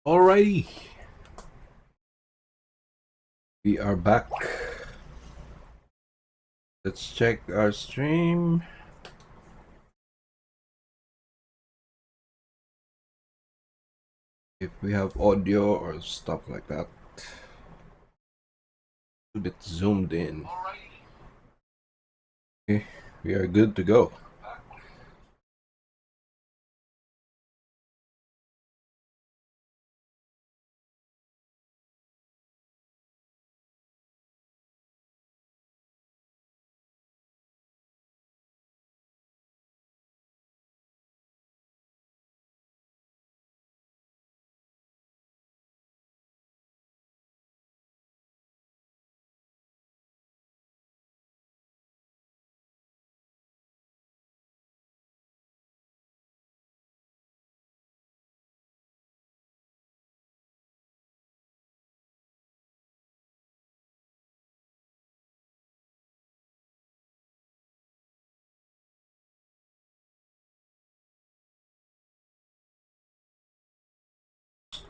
Alrighty, we are back. Let's check our stream. If we have audio or stuff like that. A bit zoomed in. Okay, we are good to go.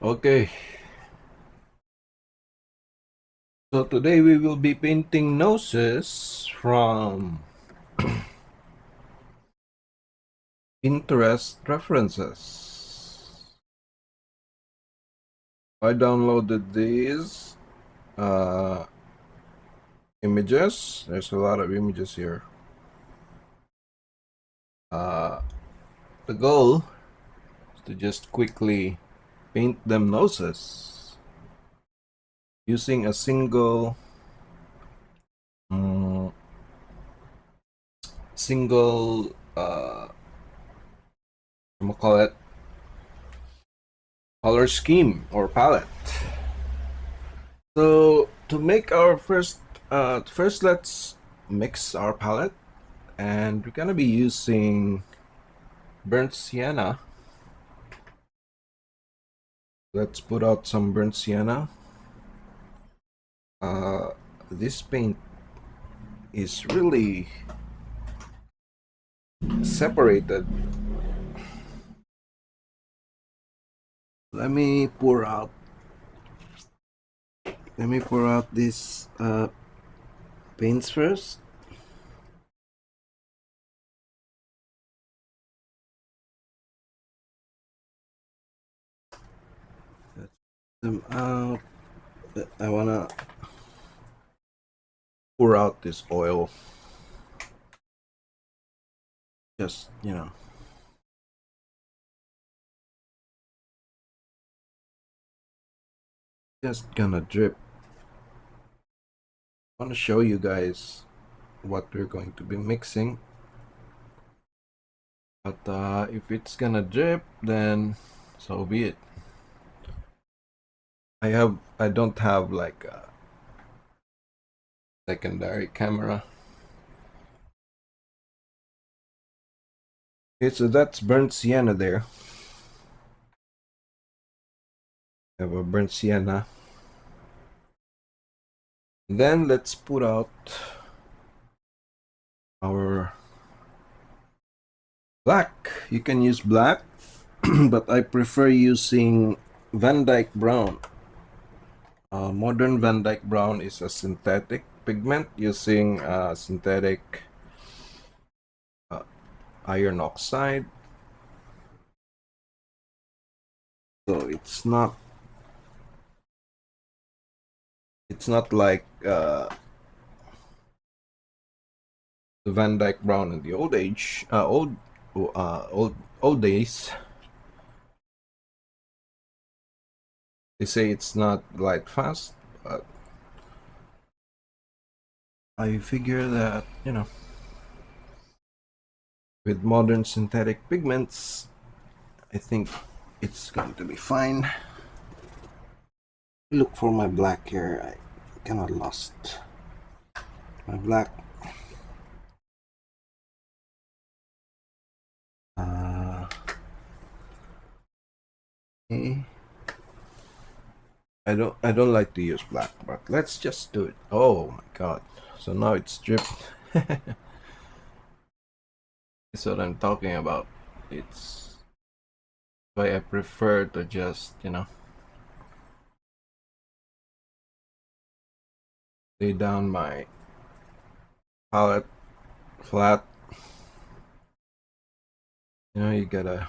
Okay, so today we will be painting noses from Pinterest references. I downloaded these images. There's a lot of images here. The goal is to just quickly paint them noses using a single call it color scheme or palette. So to make our first let's mix our palette, and we're gonna be using burnt sienna. Let's put out some burnt sienna. This paint is really separated. Let me pour out these paints first. Let them out. I wanna pour out this oil. Just, just gonna drip. I want to show you guys what we're going to be mixing, but if it's gonna drip, then so be it. I don't have like a secondary camera. Okay, so that's burnt sienna there. I have a burnt sienna. Then let's put out our black. You can use black, but I prefer using Van Dyke Brown. Modern Van Dyke Brown is a synthetic pigment using synthetic iron oxide. So it's not like the Van Dyke Brown in the old days. They say it's not light fast, but I figure that, with modern synthetic pigments, I think it's going to be fine. Look for my black here. I kind of lost my black. Okay. I don't like to use black, but let's just do it. Oh my god. So now it's dripped. That's what I'm talking about. It's why I prefer to just, lay down my palette flat. You gotta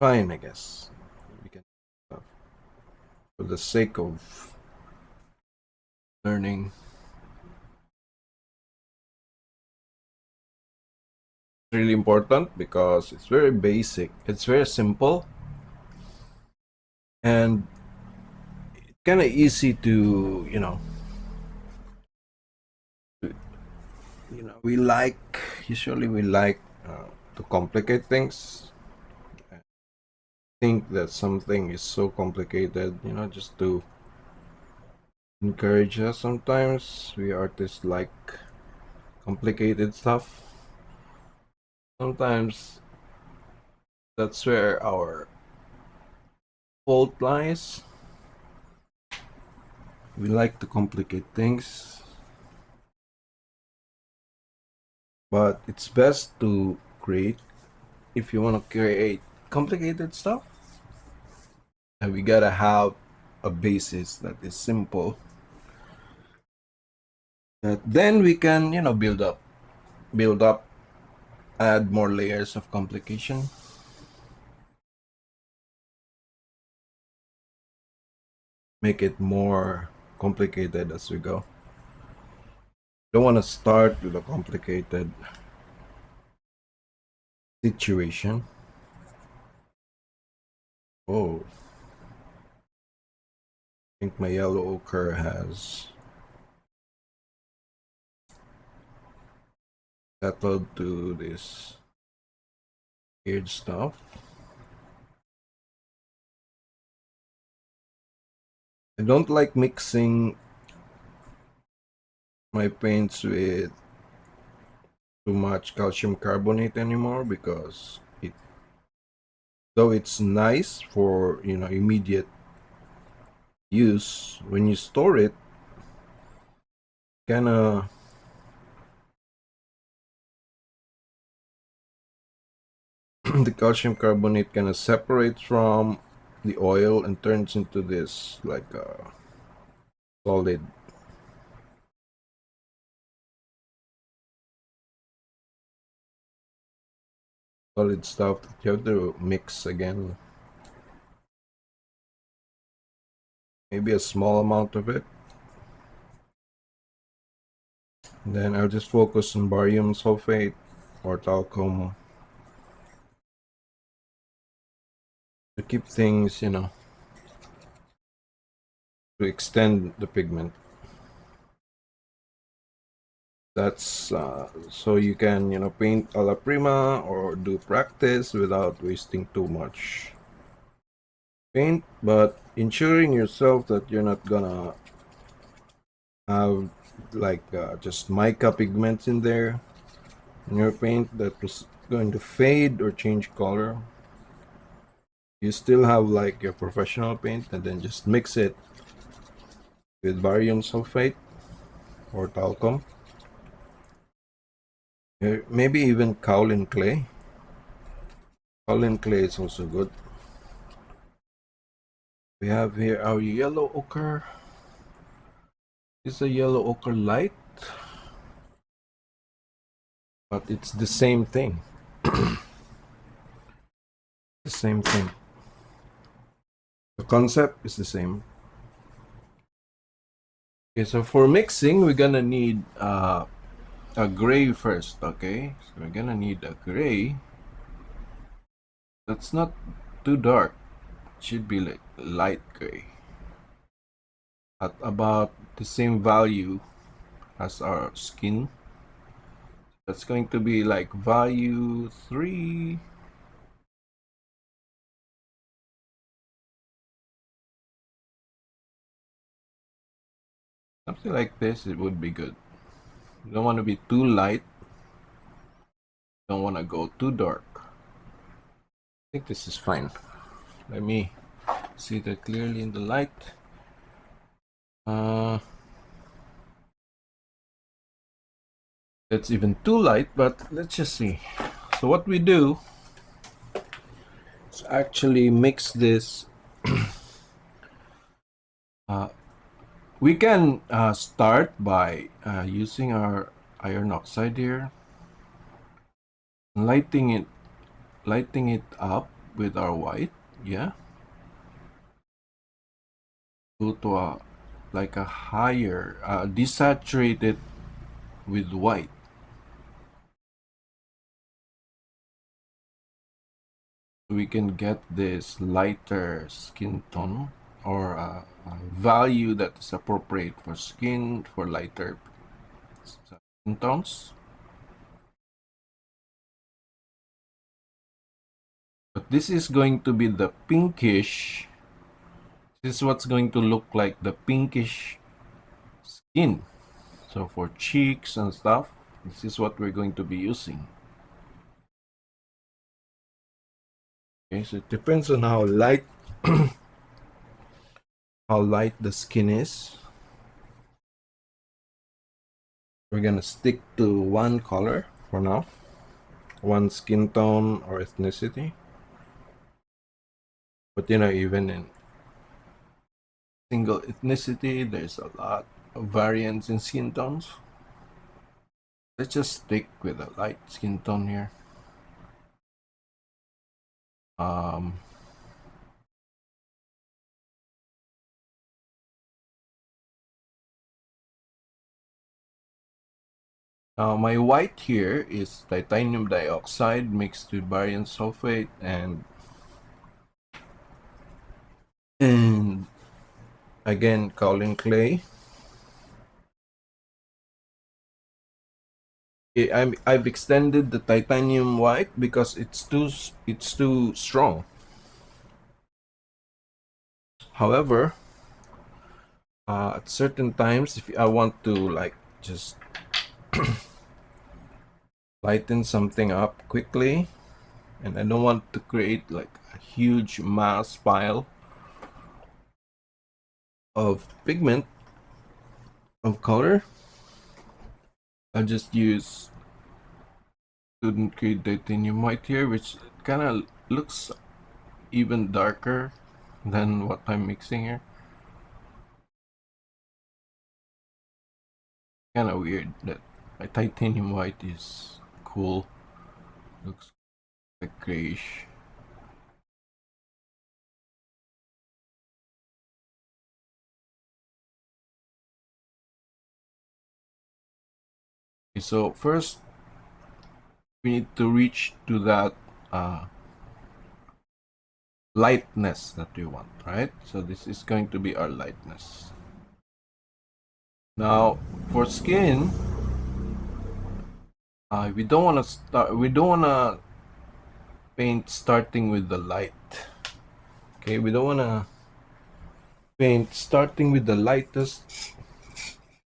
fine, I guess. We can, for the sake of learning. It's really important because it's very basic. It's very simple and kind of easy to we like usually we like to complicate things. I think that something is so complicated, just to encourage us. Sometimes we artists like complicated stuff. Sometimes that's where our fault lies. We like to complicate things, but it's best to create. If you want to create complicated stuff, and we gotta have a basis that is simple, that then we can build up, add more layers of complication, make it more complicated as we go. Don't want to start with a complicated situation. Oh, I think my yellow ochre has settled to this weird stuff. I don't like mixing my paints with too much calcium carbonate anymore, because though it's nice for immediate use, when you store it, kind of the calcium carbonate kind of separates from the oil and turns into this like a solid stuff that you have to mix again. Maybe a small amount of it. And then I'll just focus on barium sulfate or talcum to keep things, to extend the pigment. That's so you can paint a la prima or do practice without wasting too much paint, but ensuring yourself that you're not gonna have like just mica pigments in there in your paint that was going to fade or change color. You still have like your professional paint, and then just mix it with barium sulfate or talcum. Maybe even kaolin clay. Kaolin clay is also good. We have here our yellow ochre. It's a yellow ochre light, but it's the same thing. The same thing. The concept is the same. Okay, so for mixing, we're gonna need a gray first. Okay, so we're gonna need a gray that's not too dark. It should be like light gray at about the same value as our skin. That's going to be like value 3. Something like this, it would be good. You don't want to be too light. Don't want to go too dark. I think this is fine. Let me see that clearly in the light. It's even too light, but let's just see. So what we do is actually mix this We can start by using our iron oxide here, lighting it up with our white. Yeah, go to a like a higher, desaturate it with white. We can get this lighter skin tone, or a value that is appropriate for skin, for lighter skin tones. But this is going to be the pinkish. This is what's going to look like the pinkish skin. So for cheeks and stuff, this is what we're going to be using. Okay, so it depends on how light how light the skin is. We're gonna stick to one color for now, one skin tone or ethnicity. But you know, even in single ethnicity, there's a lot of variance in skin tones. Let's just stick with a light skin tone here. Now my white here is titanium dioxide mixed with barium sulfate and again kaolin clay. I've extended the titanium white because it's too strong. However, at certain times, if I want to like just lighten something up quickly, and I don't want to create like a huge mass pile of pigment of color, I'll just use student grade titanium white here, which kind of looks even darker than what I'm mixing here. Kind of weird that my titanium white is cool, looks like grayish. Okay, so first we need to reach to that lightness that we want, right? So this is going to be our lightness. Now for skin, we don't want to paint starting with the light. Okay, we don't want to paint starting with the lightest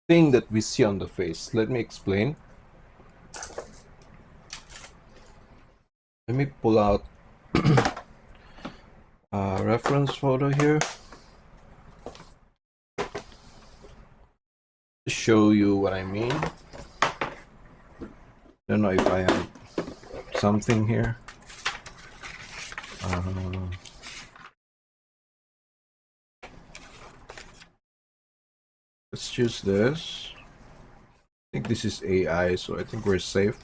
thing that we see on the face. Let me explain. Let me pull out a reference photo here to show you what I mean. Don't know if I have something here. Let's choose this. I think this is AI, so I think we're safe.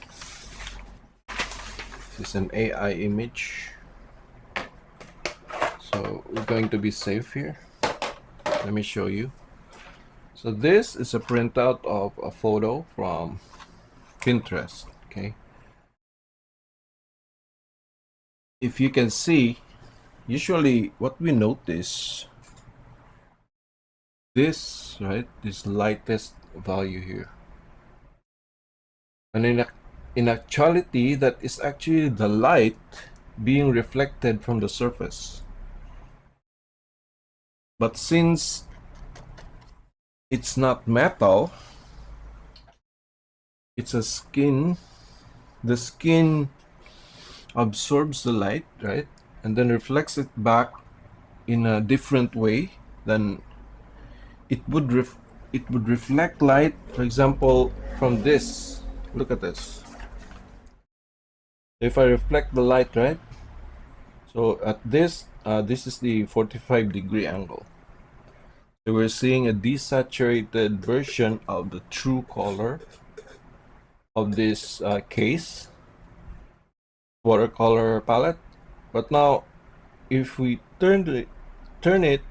This is an AI image, so we're going to be safe here. Let me show you. So this is a printout of a photo from Pinterest. Okay, if you can see, usually what we notice, this, right, this lightest value here, and in actuality that is actually the light being reflected from the surface. But since it's not metal, it's a skin, the skin absorbs the light, right, and then reflects it back in a different way than it would reflect light, for example, from this. Look at this. If I reflect the light, right, so at this this is the 45-degree angle. So we're seeing a desaturated version of the true color of this case watercolor palette. But now, if we turn it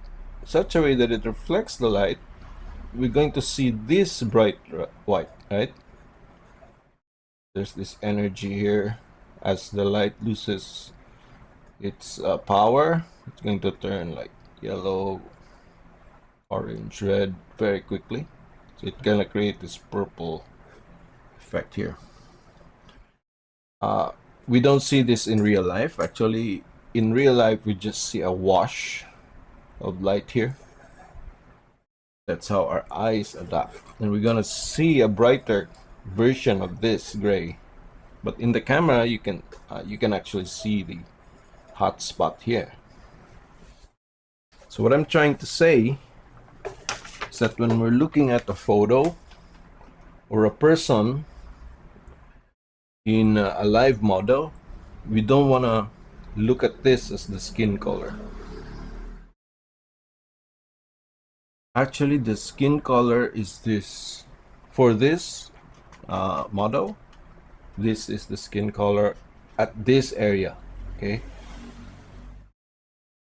such a way that it reflects the light, we're going to see this bright white, right? There's this energy here. As the light loses its power, it's going to turn like yellow, orange, red very quickly. So it's gonna create this purple effect here. We don't see this in real life. Actually, in real life, we just see a wash of light here. That's how our eyes adapt. And we're gonna see a brighter version of this gray. But in the camera, you can actually see the hot spot here. So what I'm trying to say is that when we're looking at a photo or a person in a live model, we don't want to look at this as the skin color. Actually, the skin color is this. For this model, this is the skin color at this area. Okay,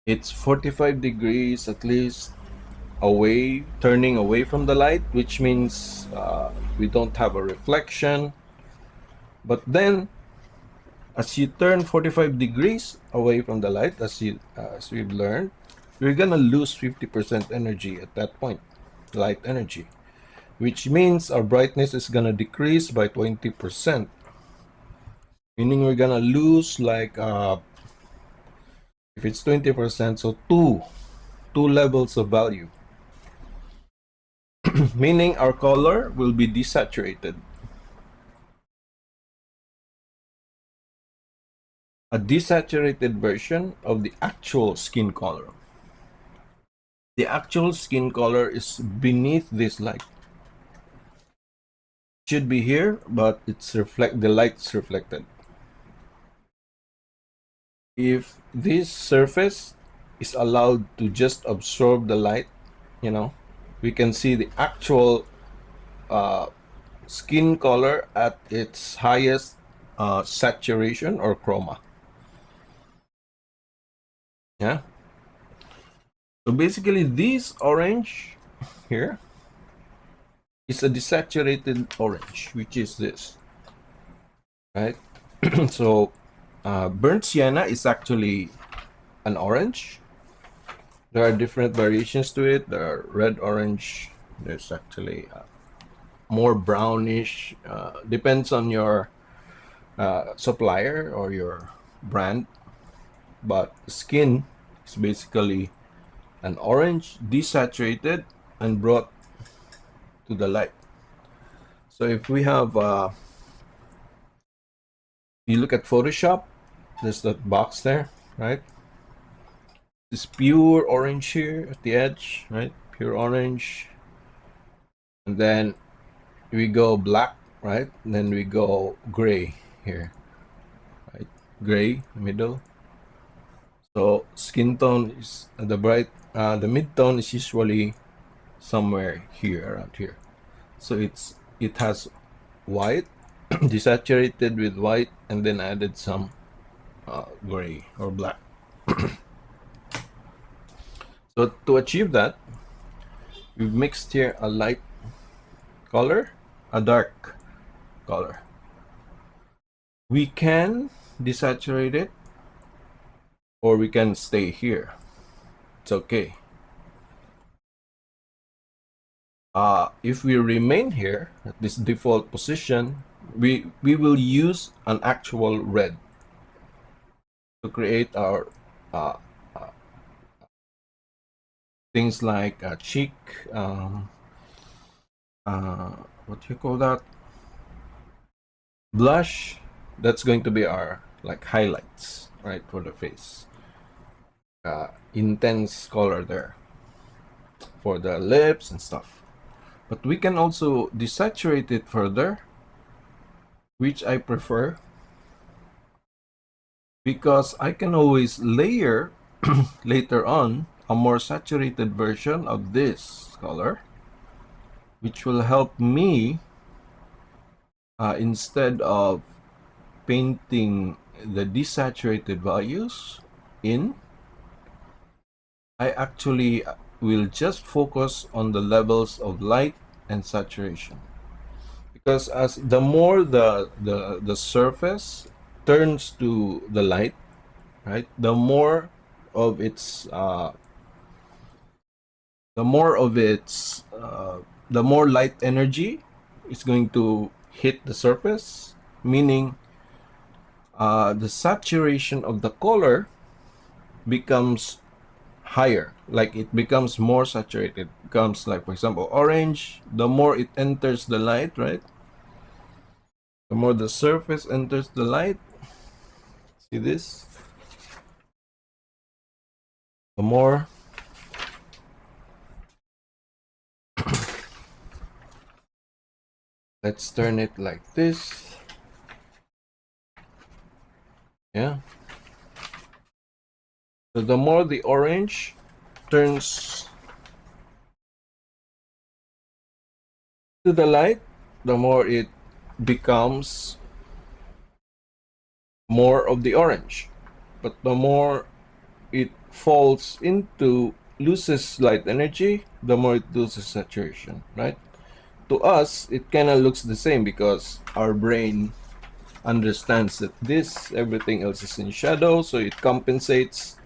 it's 45 degrees at least away, turning away from the light, which means we don't have a reflection. But then as you turn 45 degrees away from the light, as we've learned, we're gonna lose 50% energy at that point, light energy, which means our brightness is gonna decrease by 20%, meaning we're gonna lose like if it's 20%, so two levels of value. Meaning our color will be desaturated. A desaturated version of the actual skin color. The actual skin color is beneath this light. It should be here, but the light's reflected. If this surface is allowed to just absorb the light, we can see the actual skin color at its highest saturation or chroma. Yeah. So basically, this orange here is a desaturated orange, which is this, right? So burnt sienna is actually an orange. There are different variations to it. There are red orange. There's actually more brownish. Depends on your supplier or your brand. But skin is basically an orange desaturated and brought to the light. So if we have you look at Photoshop, there's that box there, right? This pure orange here at the edge, right? Pure orange. And then we go black, right? And then we go gray here, right? Gray middle. So skin tone is the mid tone is usually somewhere here, around here. So it has white desaturated with white and then added some gray or black. So to achieve that, we've mixed here a light color, a dark color. We can desaturate it or we can stay here. It's okay. If we remain here at this default position, we will use an actual red to create our things like cheek, what do you call that? Blush. That's going to be our like highlights, right, for the face. Intense color there for the lips and stuff. But we can also desaturate it further, which I prefer, because I can always layer later on a more saturated version of this color, which will help me instead of painting the desaturated values in, I actually will just focus on the levels of light and saturation, because as the more the surface turns to the light, right, the more of its the more light energy is going to hit the surface, meaning the saturation of the color becomes higher, like it becomes more saturated. It becomes like, for example, orange. The more it enters the light, right, the more the surface enters the light, see this, the more let's turn it like this. Yeah, so the more the orange turns to the light, the more it becomes more of the orange. But the more it falls into, loses light energy, the more it loses saturation, right? To us, it kind of looks the same because our brain understands that this, everything else is in shadow, so it compensates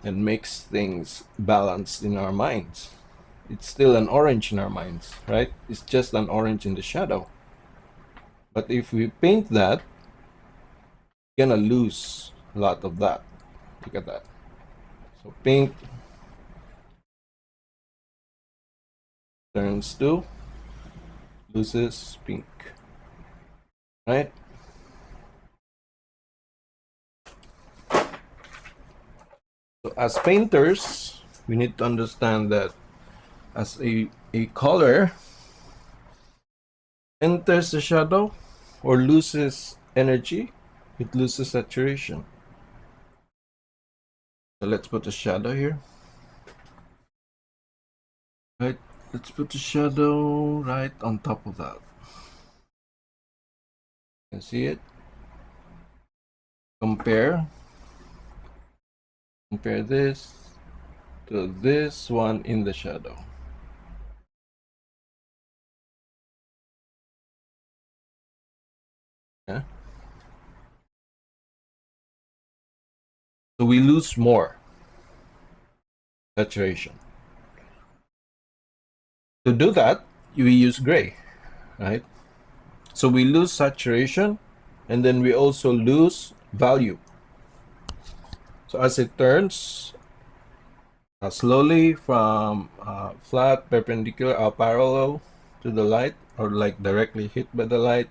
and makes things balanced in our minds. It's still an orange in our minds, right? It's just an orange in the shadow. But if we paint that, you're gonna lose a lot of that. Look at that. So pink turns to, loses pink, right? So as painters, we need to understand that as a color enters the shadow or loses energy, it loses saturation. So let's put a shadow here. Right, let's put the shadow right on top of that. You can see it. Compare this to this one in the shadow. Yeah. So we lose more saturation. To do that, we use gray, right? So we lose saturation, and then we also lose value. So as it turns slowly from flat, perpendicular, parallel to the light, or like directly hit by the light,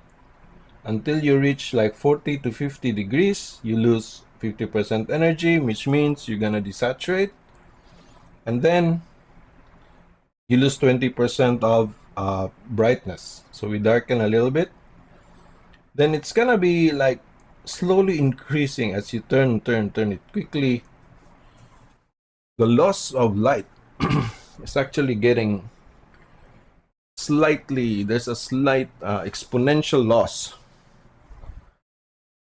until you reach like 40 to 50 degrees, you lose 50% energy, which means you're gonna desaturate, and then you lose 20% of brightness. So we darken a little bit, then it's gonna be like slowly increasing as you turn it quickly. The loss of light is actually getting slightly, there's a slight exponential loss,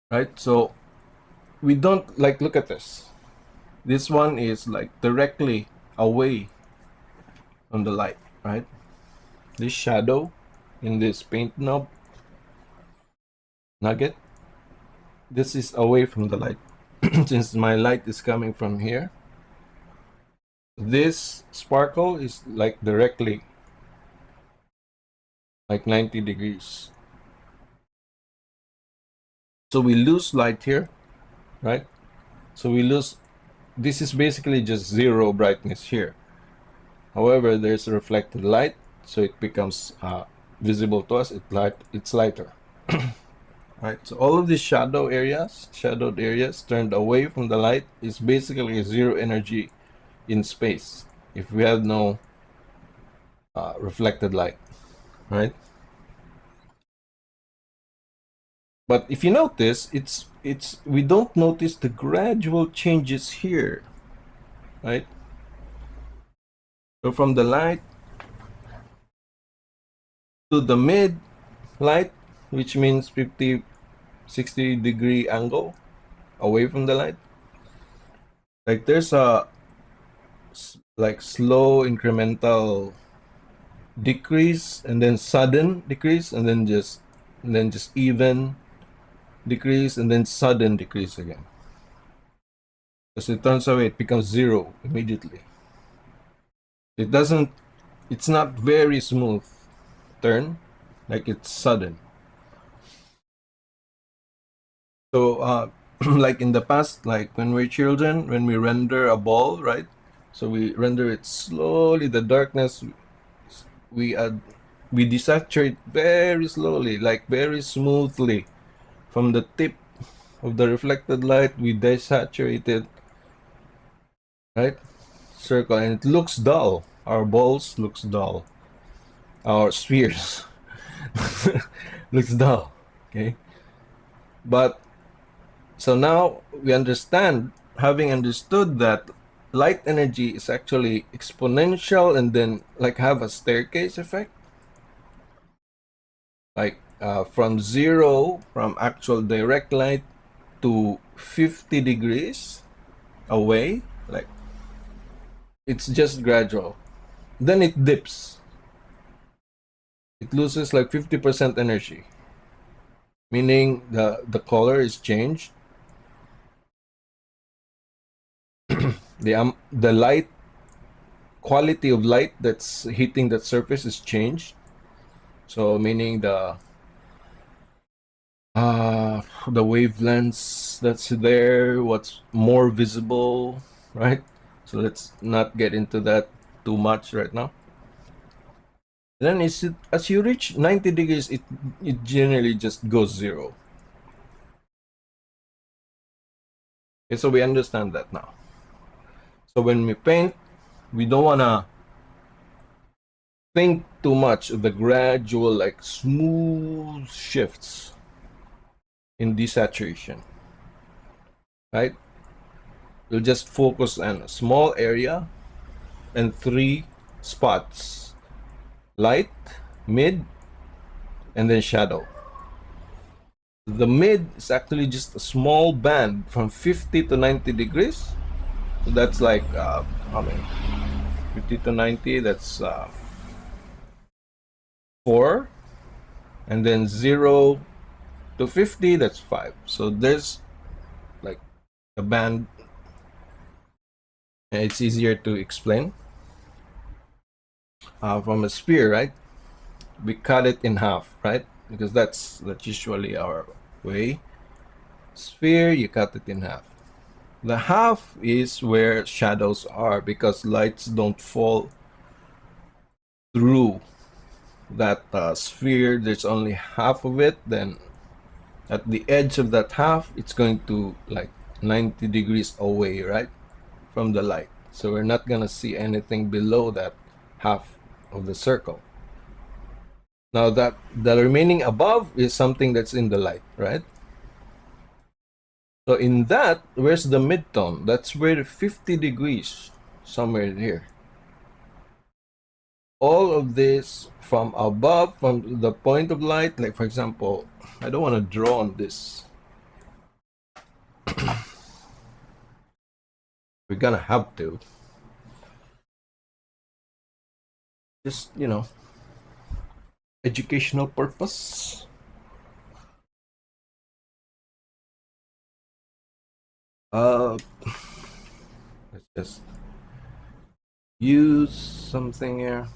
right? So we don't, like, look at this. This one is like directly away from the light, right? This shadow in this paint knob nugget, this is away from the light. Since my light is coming from here, this sparkle is like directly like 90 degrees. So we lose light here, right? So we lose, this is basically just zero brightness here. However, there's reflected light, so it becomes visible to us. It's lighter. Right, so all of these shadowed areas turned away from the light is basically zero energy in space if we have no reflected light, right? But if you notice, we don't notice the gradual changes here, right? So from the light to the mid light, which means 50, 60-degree angle away from the light. Like there's a like slow incremental decrease and then sudden decrease and then just even decrease and then sudden decrease again. Because it turns away, it becomes zero immediately. It doesn't. It's not very smooth turn, like it's sudden. So, like in the past, like when we're children, when we render a ball, right? So we render it slowly. The darkness we add, we desaturate very slowly, like very smoothly, from the tip of the reflected light. We desaturate it, right? Circle, and it looks dull. Our balls looks dull. Our spheres looks dull. Okay, but so now we understand, having understood that light energy is actually exponential and then like have a staircase effect, like from zero, from actual direct light to 50 degrees away, like it's just gradual. Then it dips. It loses like 50% energy, meaning the color is changed. The light quality of light that's hitting that surface is changed. So meaning the wavelengths that's there, what's more visible, right? So let's not get into that too much right now. Then as you reach 90 degrees, it generally just goes zero. Okay, so we understand that now. So when we paint, we don't wanna think too much of the gradual, like smooth shifts in desaturation, right? We'll just focus on a small area and 3 spots: light, mid, and then shadow. The mid is actually just a small band from 50 to 90 degrees. So that's like, how many? 50 to 90, that's 4. And then 0 to 50, that's 5. So there's like a band, and it's easier to explain. From a sphere, right? We cut it in half, right? Because that's usually our way. Sphere, you cut it in half. The half is where shadows are, because lights don't fall through that sphere. There's only half of it. Then at the edge of that half, it's going to like 90 degrees away, right, from the light. So we're not gonna see anything below that half of the circle. Now that the remaining above is something that's in the light, right? So in that, where's the midtone? That's where 50 degrees, somewhere here. All of this from above, from the point of light, like for example, I don't want to draw on this. We're gonna have to. Just, educational purpose. Uh, let's just use something here.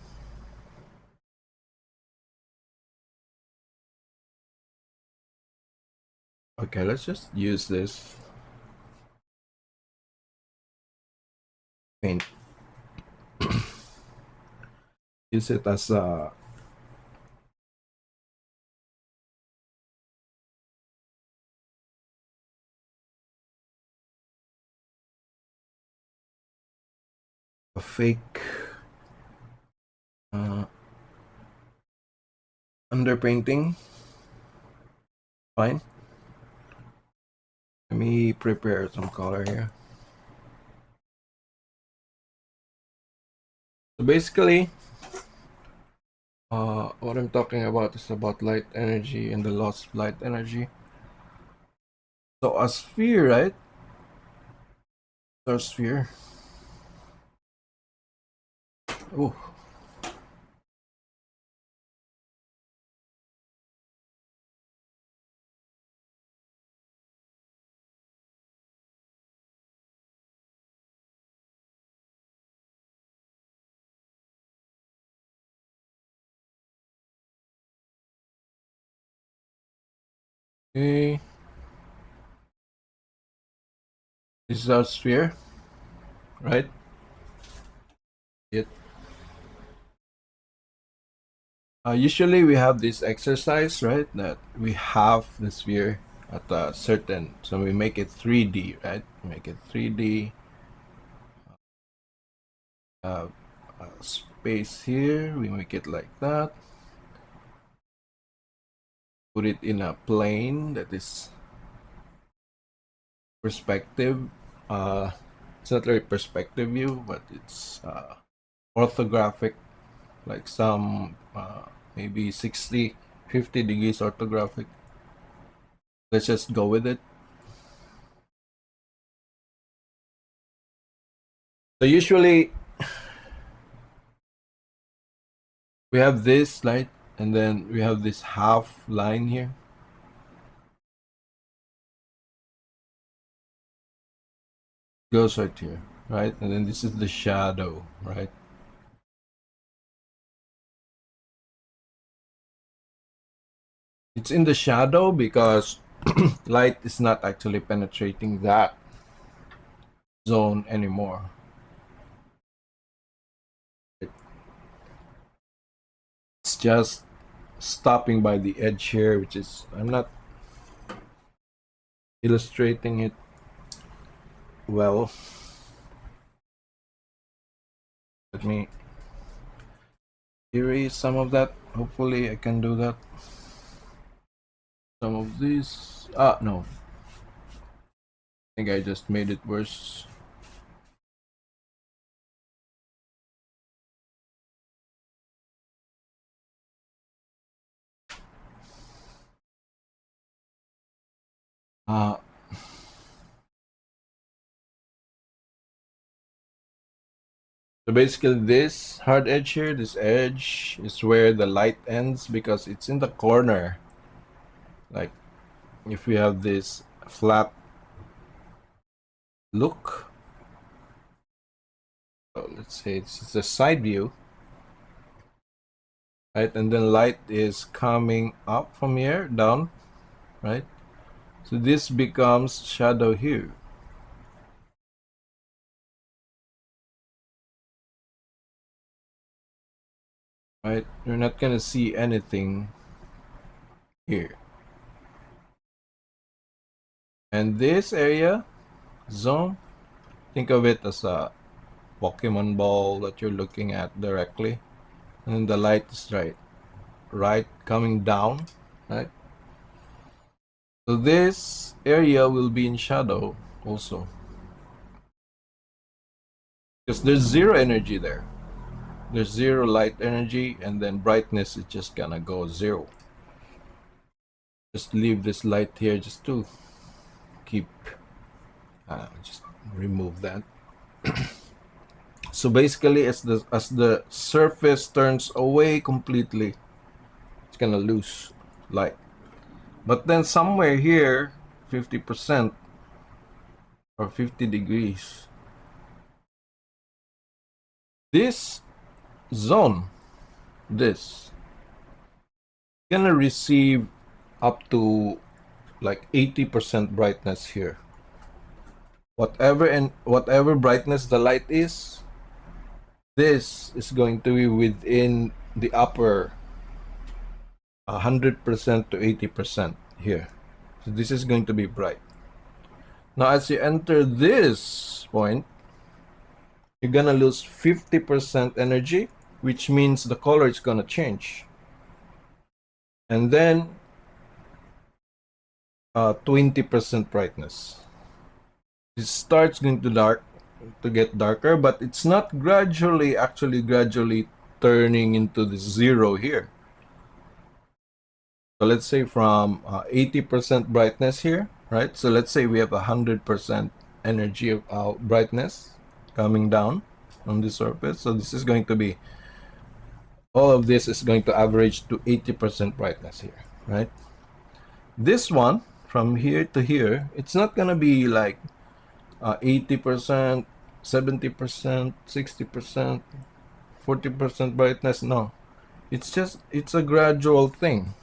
Okay, let's just use this paint. Use it as a fake uh, underpainting. Fine. Let me prepare some color here. So basically, what I'm talking about is about light energy and the loss of light energy. So a sphere, right? Our sphere. Oh, okay. This is our sphere, right? It. Usually we have this exercise, right? That we have the sphere at a certain, so we make it 3D, right? Make it 3D. Uh, space here, we make it like that. Put it in a plane that is perspective. It's not really perspective view, but it's orthographic, like some maybe 60, 50 degrees orthographic. Let's just go with it. So usually we have this light, and then we have this half line here. Goes right here, right? And then this is the shadow, right? It's in the shadow because light is not actually penetrating that zone anymore. It's just stopping by the edge here, which is, I'm not illustrating it well. Let me erase some of that. Hopefully I can do that. Some of these, no, I think I just made it worse. uh So basically this hard edge here, this edge is where the light ends because it's in the corner. Like if we have this flat look, so let's say it's a side view, right? And then light is coming up from here, down, right? So this becomes shadow here. Right? You're not gonna see anything here. And this area, zone, think of it as a Pokemon ball that you're looking at directly. And the light is right coming down, right? So this area will be in shadow also. Because there's zero energy there. There's zero light energy, and then brightness is just gonna go zero. Just leave this light here just to keep, just remove that. So basically, as the surface turns away completely, it's gonna lose light. But then somewhere here, 50% or 50 degrees, this zone, this, gonna receive up to like 80% brightness here. Whatever brightness the light is, this is going to be within the upper 100% to 80% here. So this is going to be bright. Now as you enter this point, you're gonna lose 50% energy, which means the color is gonna change. And then 20% brightness. It starts going to dark, to get darker, but it's not gradually, actually gradually turning into the zero here. So let's say from 80% brightness here, right? So let's say we have 100% energy of brightness coming down on the surface. So this is going to be, all of this is going to average to 80% brightness here, right? This one, from here to here, it's not going to be like 80%, 70%, 60%, 40% brightness. No, it's a gradual thing.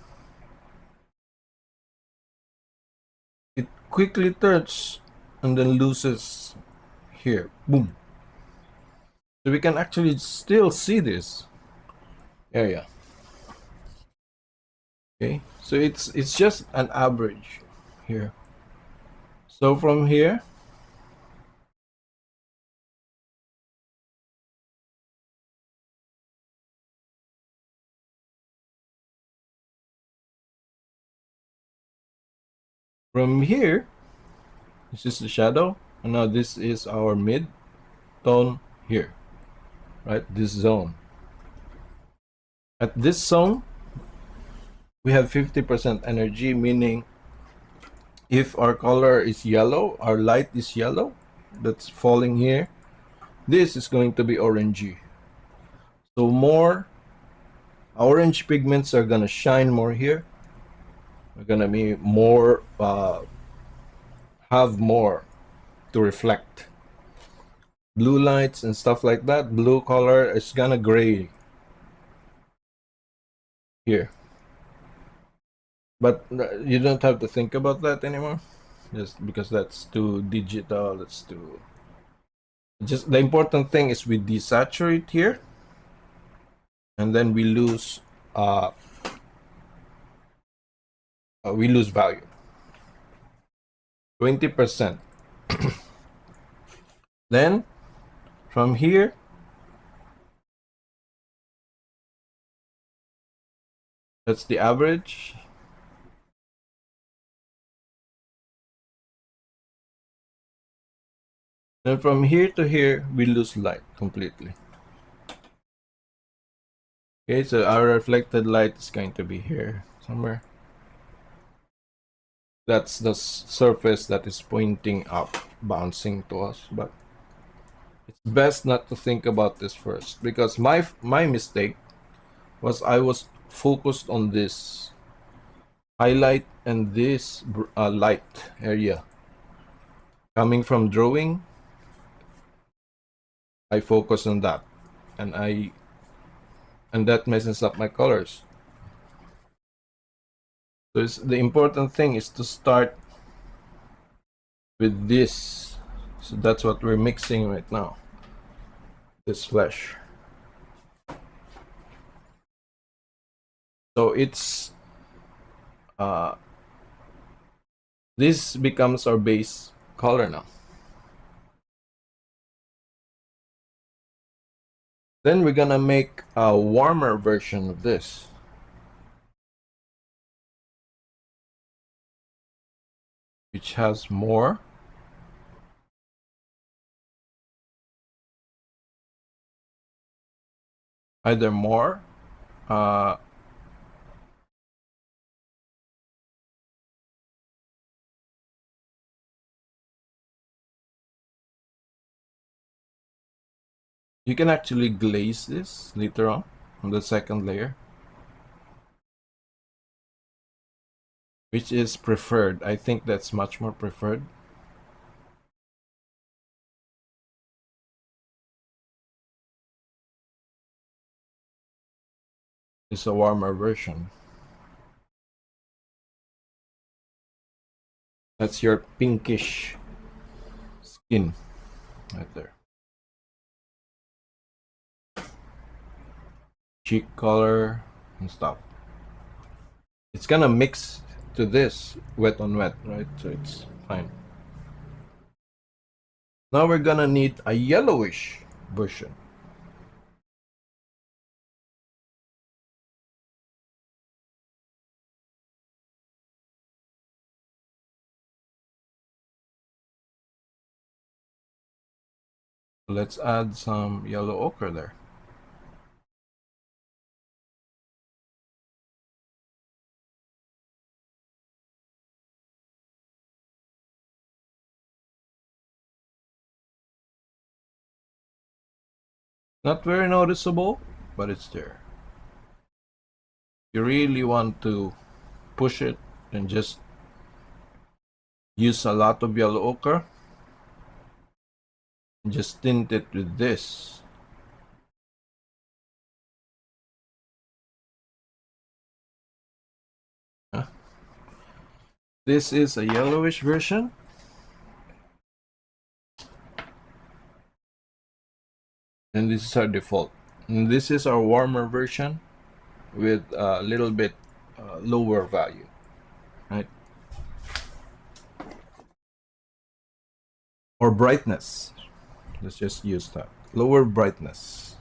It quickly turns and then loses here. Boom. So we can actually still see this area. Okay, so it's just an average here. So from here, this is the shadow, and now this is our mid tone here, right? This zone. At this zone, we have 50% energy, meaning if our color is yellow, our light is yellow, that's falling here, this is going to be orangey. So more orange pigments are gonna shine more here. We're gonna be more, have more to reflect. Blue lights and stuff like that, blue color is gonna gray here. But you don't have to think about that anymore, just because that's too digital. That's too. Just the important thing is we desaturate here, and then uh, we lose value. 20%. Then from here, that's the average. Then from here to here, we lose light completely. Okay, so our reflected light is going to be here somewhere. That's the surface that is pointing up, bouncing to us. But it's best not to think about this first, because my mistake was I was focused on this highlight and this light area. Coming from drawing, I focus on that, and that messes up my colors. So the important thing is to start with this. So that's what we're mixing right now. This flesh. So it's this becomes our base color now. Then we're gonna make a warmer version of this. Which has more. Either more. You can actually glaze this later on the second layer. Which is preferred. I think that's much more preferred. It's a warmer version. That's your pinkish skin right there. Cheek color and stuff. It's gonna mix to this wet on wet, right? So it's fine. Now we're gonna need a yellowish version. Let's add some yellow ochre there. Not very noticeable, but it's there. You really want to push it and just use a lot of yellow ochre and just tint it with this. Huh? This is a yellowish version, and this is our default. And this is our warmer version with a little bit lower value, right? Or brightness. Let's just use that. Lower brightness.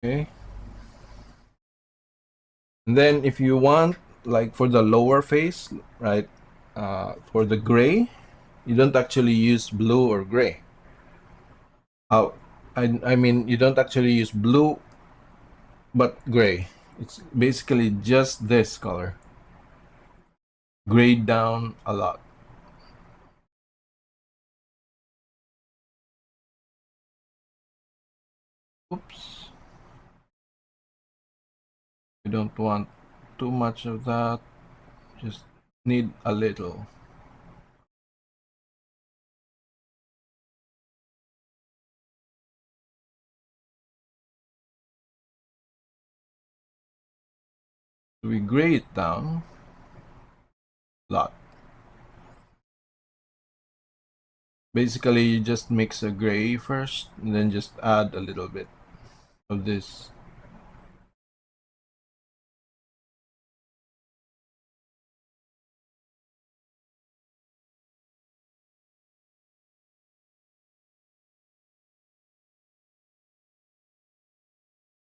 Okay. And then if you want, like for the lower face, right, for the gray, you don't actually use blue or gray. Oh, I mean, you don't actually use blue, but gray. It's basically just this color, grayed down a lot. Oops. You don't want too much of that. Just need a little. So we gray it down a lot. Basically, you just mix a gray first, and then just add a little bit of this.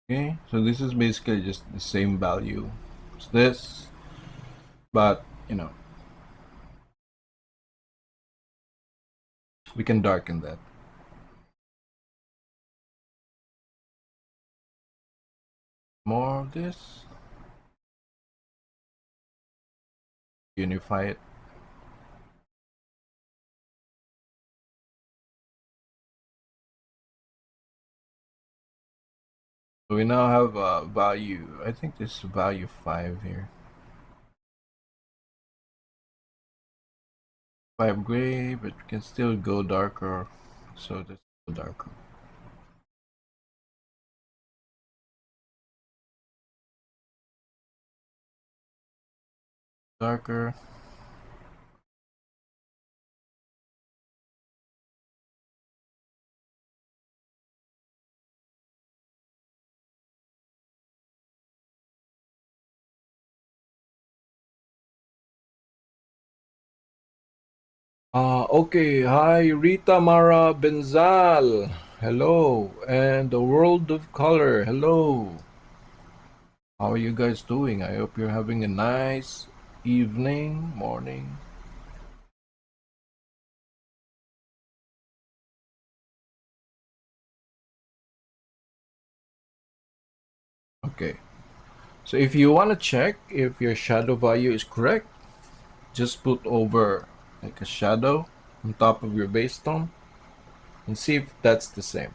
Okay, so this is basically just the same value as this, but we can darken that. More of this, unify it. So we now have a value, I think this is value 5 here. 5 gray, but we can still go darker, so let's go darker. Darker. Okay, hi Rita Mara Benzal. Hello, and the world of color. Hello. How are you guys doing? I hope you're having a nice evening, morning. Okay. So if you want to check if your shadow value is correct, just put over like a shadow on top of your base tone and see if that's the same.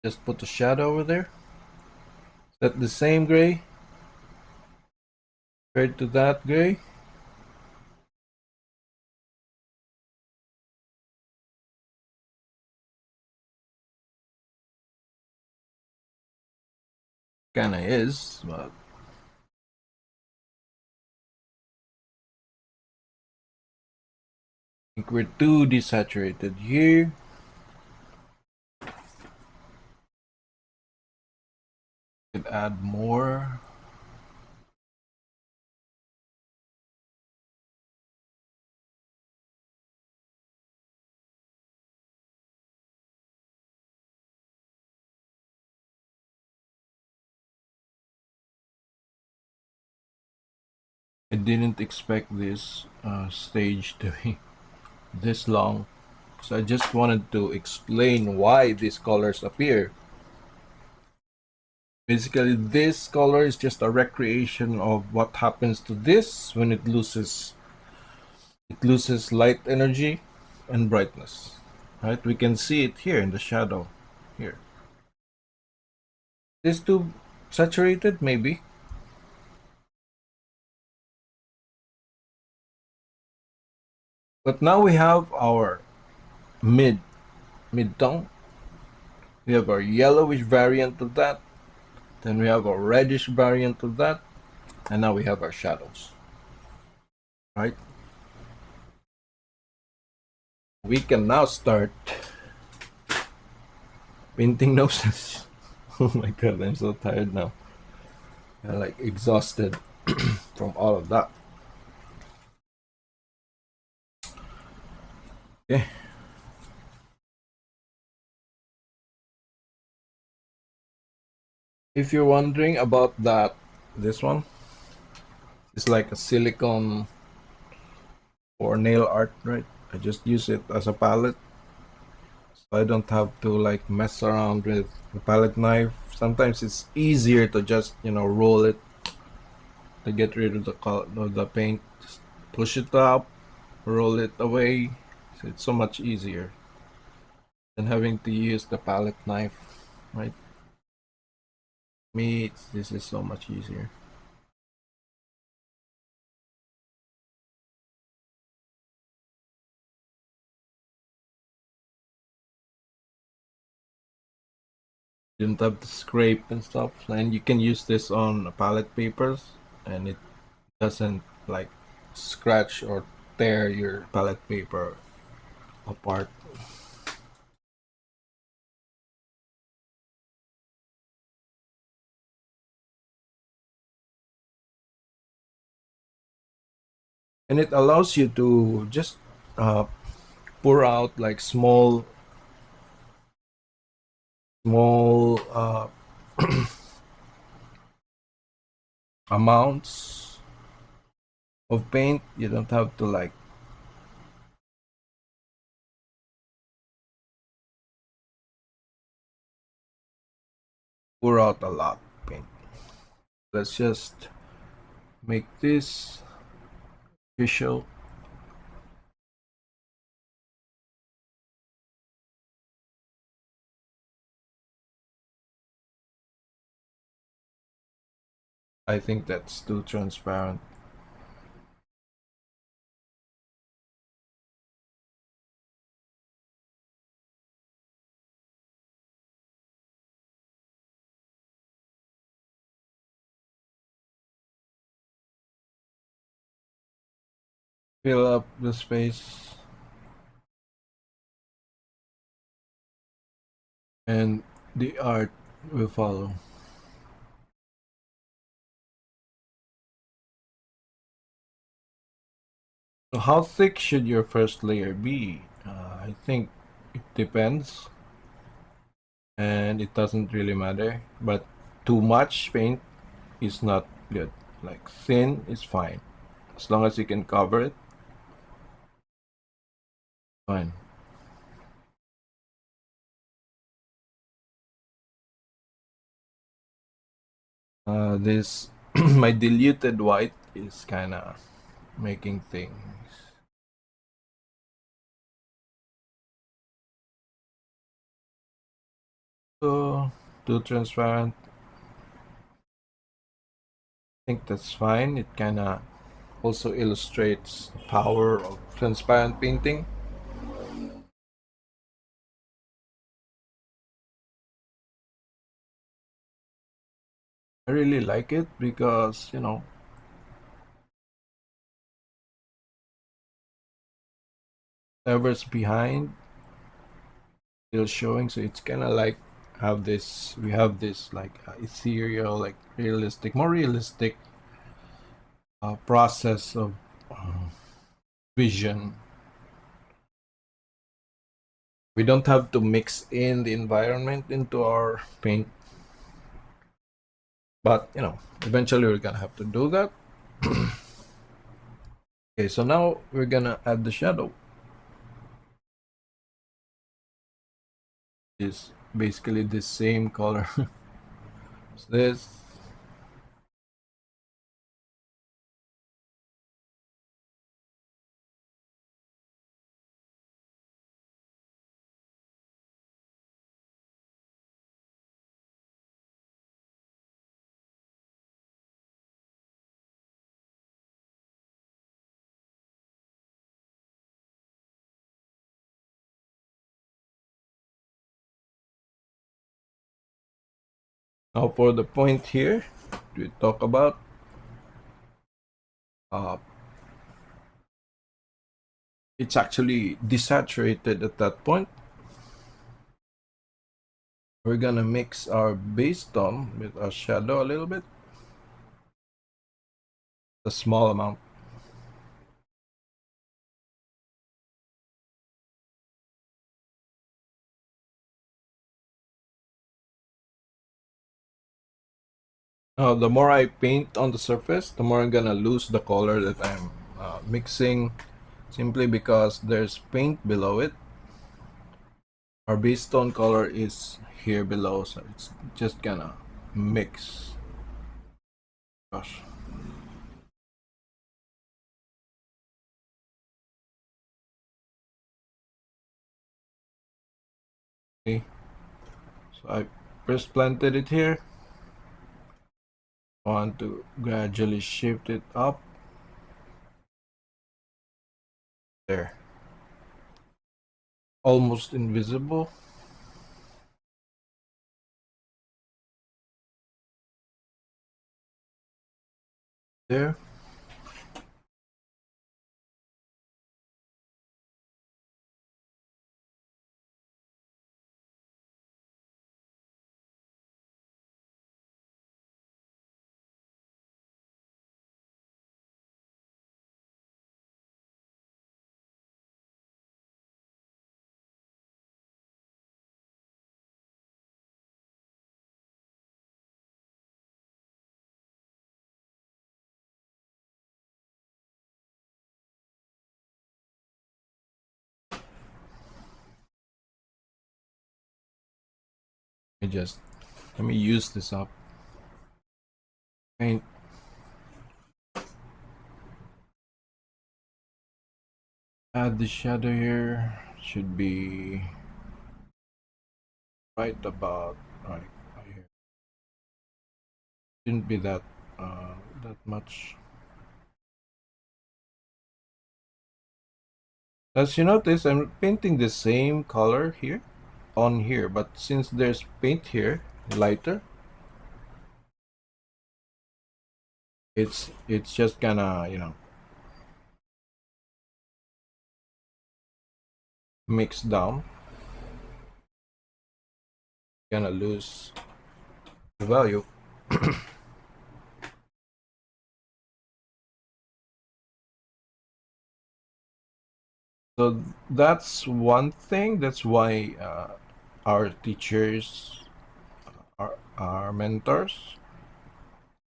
Just put a shadow over there. Is that the same gray compared to that gray? Kinda is, but I think we're too desaturated here. Could add more. I didn't expect this stage to be this long. So I just wanted to explain why these colors appear. Basically, this color is just a recreation of what happens to this when it loses light energy and brightness. Right? We can see it here in the shadow. Here. This too saturated, maybe. But now we have our mid tone. We have our yellowish variant of that. Then we have a reddish variant of that. And now we have our shadows. Right? We can now start painting noses. Oh my god, I'm so tired now. I'm like exhausted from all of that. Okay. If you're wondering about that, this one is like a silicone or nail art, right? I just use it as a palette, so I don't have to like mess around with the palette knife. Sometimes it's easier to just roll it to get rid of the color of the paint. Just push it up, roll it away. So it's so much easier than having to use the palette knife, right? Me, this is so much easier. You don't have to scrape and stuff, and you can use this on palette papers, and it doesn't like scratch or tear your palette paper apart. And it allows you to just uh, pour out like small amounts of paint. You don't have to like pour out a lot of paint. Let's just make this visual. I think that's too transparent. Fill up the space, and the art will follow. So how thick should your first layer be? I think it depends, and it doesn't really matter. But too much paint is not good. Like thin is fine, as long as you can cover it. Fine. This my diluted white is kind of making things. So too transparent. I think that's fine. It kind of also illustrates the power of transparent painting. I really like it because whatever's behind still showing, so it's kind of like we have this like ethereal, like realistic, more realistic process of uh, vision. We don't have to mix in the environment into our paint, but eventually we're gonna have to do that. Okay, so now we're gonna add the shadow. It's basically the same color as this. Now for the point here, we talk about uh, it's actually desaturated at that point. We're gonna mix our base tone with our shadow a little bit, a small amount. Now, the more I paint on the surface, the more I'm gonna lose the color that I'm mixing, simply because there's paint below it. Our base tone color is here below, so it's just gonna mix. Gosh. Okay. So I first planted it here. I want to gradually shift it up. There. Almost invisible. There. Let me use this up. Paint. Add the shadow here. Should be right about right here. Shouldn't be that much. As you notice, I'm painting the same color here on here, but since there's paint here, lighter, it's just gonna, mix down, gonna lose the value. So that's one thing. That's why our teachers, our mentors,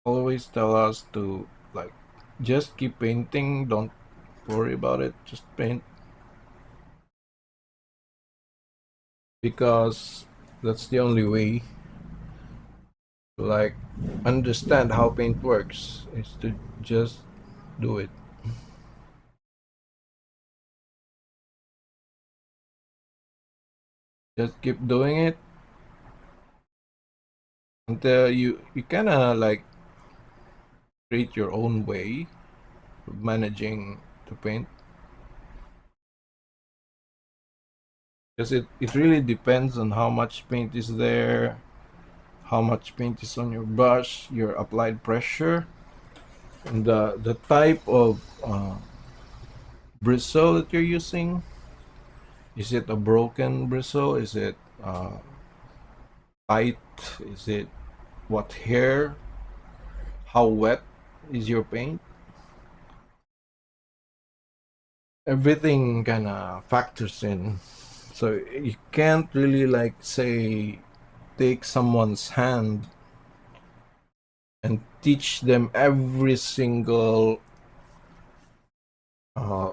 always tell us to, like, just keep painting. Don't worry about it. Just paint, because that's the only way to, like, understand how paint works, is to just do it. Just keep doing it until you kind of like create your own way of managing to paint, because it really depends on how much paint is there, how much paint is on your brush, your applied pressure, and the type of bristle that you're using. Is it a broken bristle? Is it tight? Is it what hair? How wet is your paint? Everything kind of factors in. So you can't really, like, say, take someone's hand and teach them every single uh,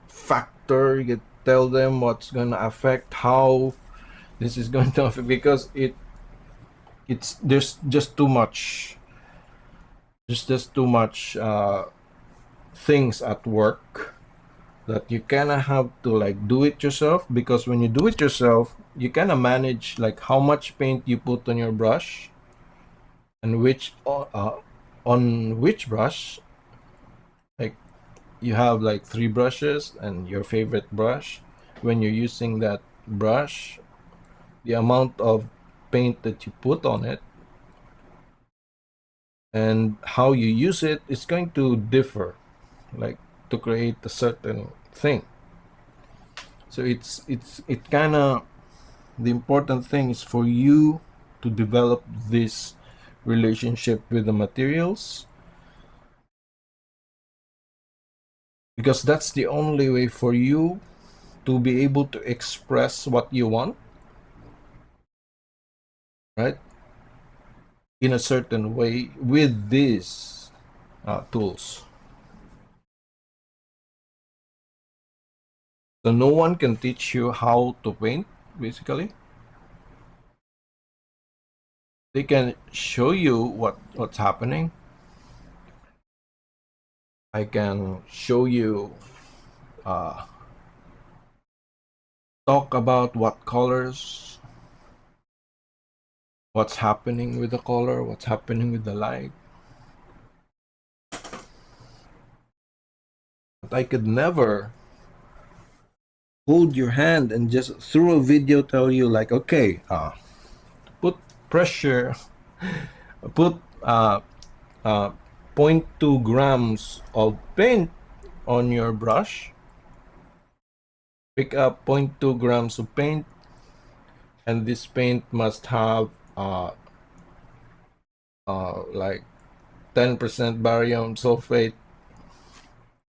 factor. You tell them what's gonna affect, how this is going to affect, because it's there's just too much. There's just too much things at work that you kind of have to like do it yourself, because when you do it yourself you kind of manage like how much paint you put on your brush and on which brush. Like you have like three brushes and your favorite brush, when you're using that brush, the amount of paint that you put on it and how you use it is going to differ, like to create a certain thing. So it kind of, the important thing is for you to develop this relationship with the materials, because that's the only way for you to be able to express what you want, right, in a certain way with these tools. So no one can teach you how to paint, basically. They can show you what's happening. I can show you, uh, talk about what colors, what's happening with the color, what's happening with the light. But I could never hold your hand and just through a video tell you like, okay, put pressure, put uh, zero point 0.2 grams of paint on your brush, pick up zero point 0.2 grams of paint, and this paint must have like 10% barium sulfate,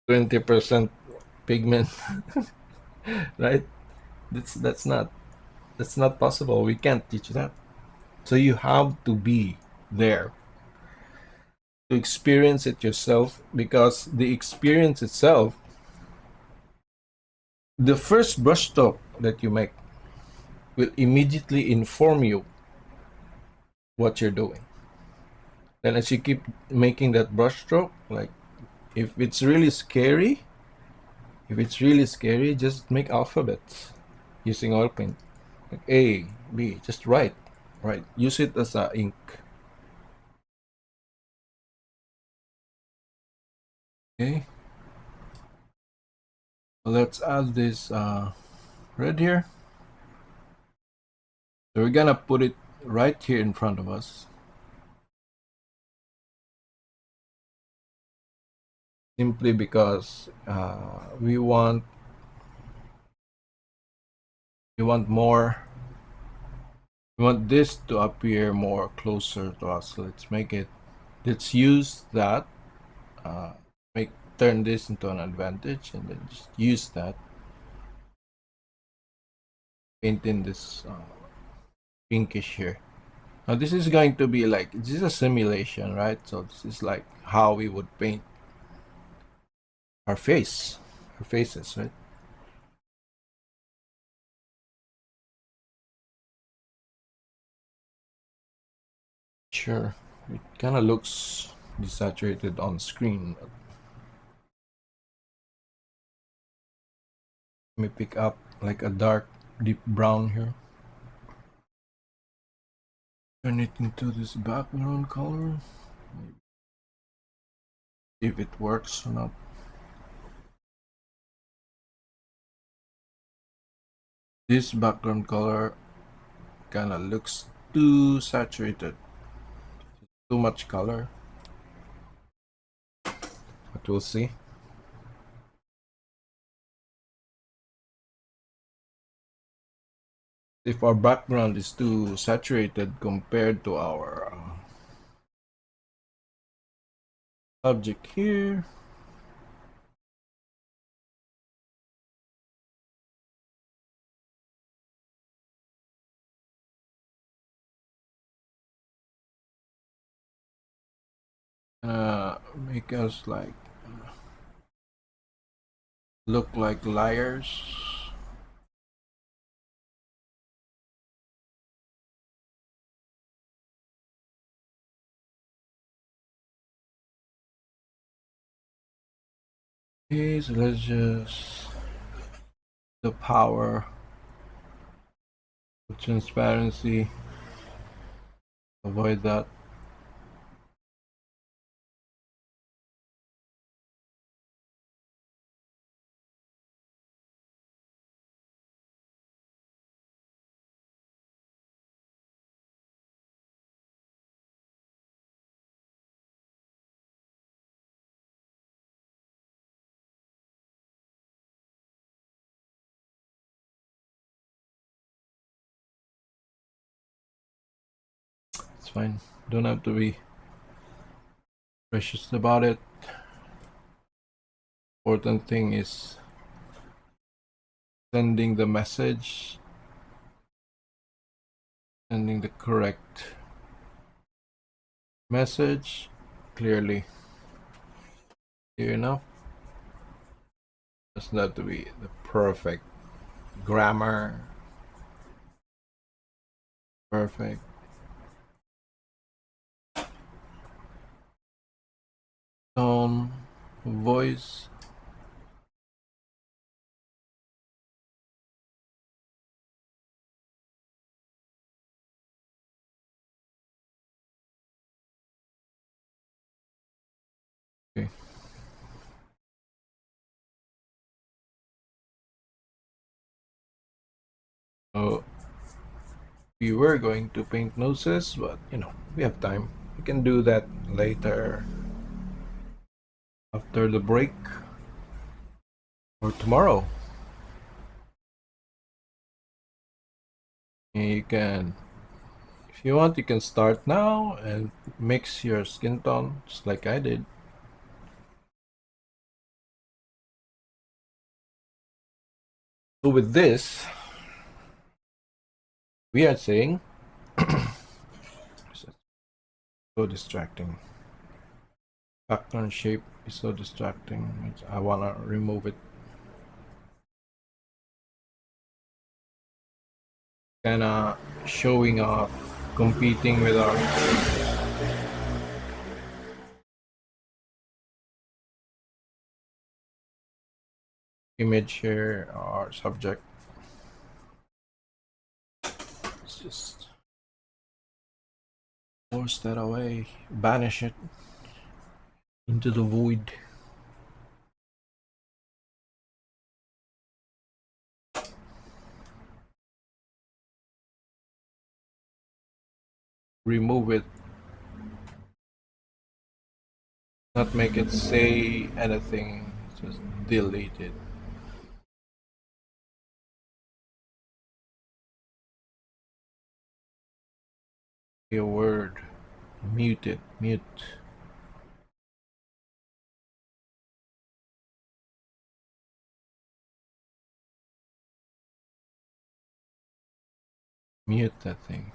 20% pigment, right? That's not possible. We can't teach that. So you have to be there to experience it yourself, because the experience itself, the first brushstroke that you make will immediately inform you what you're doing. And as you keep making that brushstroke, like if it's really scary, just make alphabets using oil paint, like A, B. Just write, right? Use it as a ink. Okay. So let's add this red here. So we're gonna put it right here in front of us, simply because we want we want this to appear more closer to us. So let's use that, uh, make turn this into an advantage, and then just use that, paint in this pinkish here. Now this is going to be like, this is a simulation, right? So this is like how we would paint our faces, right? Sure, it kind of looks desaturated on screen. Let me pick up like a dark deep brown here, turn it into this background color, if it works or not. This background color kind of looks too saturated, too much color, but we'll see. If our background is too saturated compared to our subject here, Make us like look like liars. Okay, so let's just the power of transparency. Avoid that. It's fine. Don't have to be precious about it. Important thing is sending the message, sending the correct message clearly. Clear enough. Doesn't have to be the perfect grammar, perfect tone, voice. Okay. So we were going to paint noses, but we have time. We can do that later after the break or tomorrow. You can, if you want, you can start now and mix your skin tone just like I did. So with this, we are saying so distracting. Background shape is so distracting. I wanna remove it. Kinda showing off, competing with our image here, our subject. Let's just force that away, banish it into the void. Remove it, not make it say anything, just delete it. A word, mute it, mute. Mute that thing.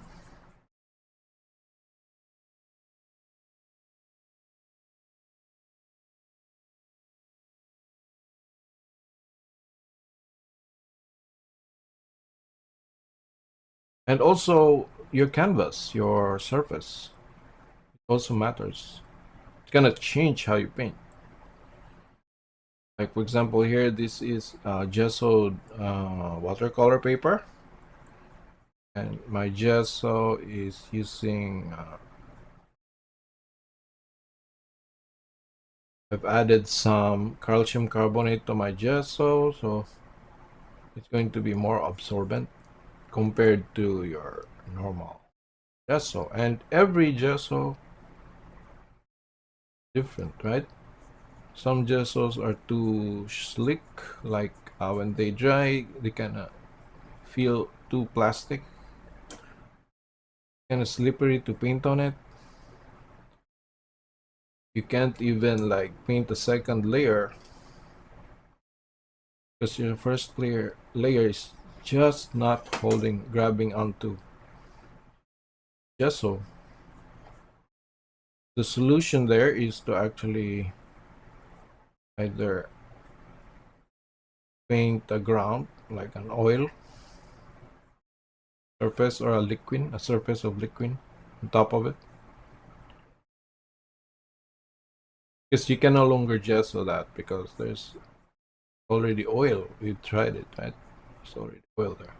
And also your canvas, your surface, also matters. It's gonna change how you paint. Like for example, here this is gesso watercolor paper, and my gesso is using. I've added some calcium carbonate to my gesso, so it's going to be more absorbent compared to your normal gesso. And every gesso different, right? Some gessos are too slick, like when they dry, they kind of feel too plastic, kind of slippery to paint on it. You can't even like paint a second layer because your first layer is just not grabbing onto gesso. The solution there is to actually either paint the ground like an oil surface or a surface of liquid on top of it. Because you can no longer gesso that because there's already oil. We've tried it, right? There's already oil there.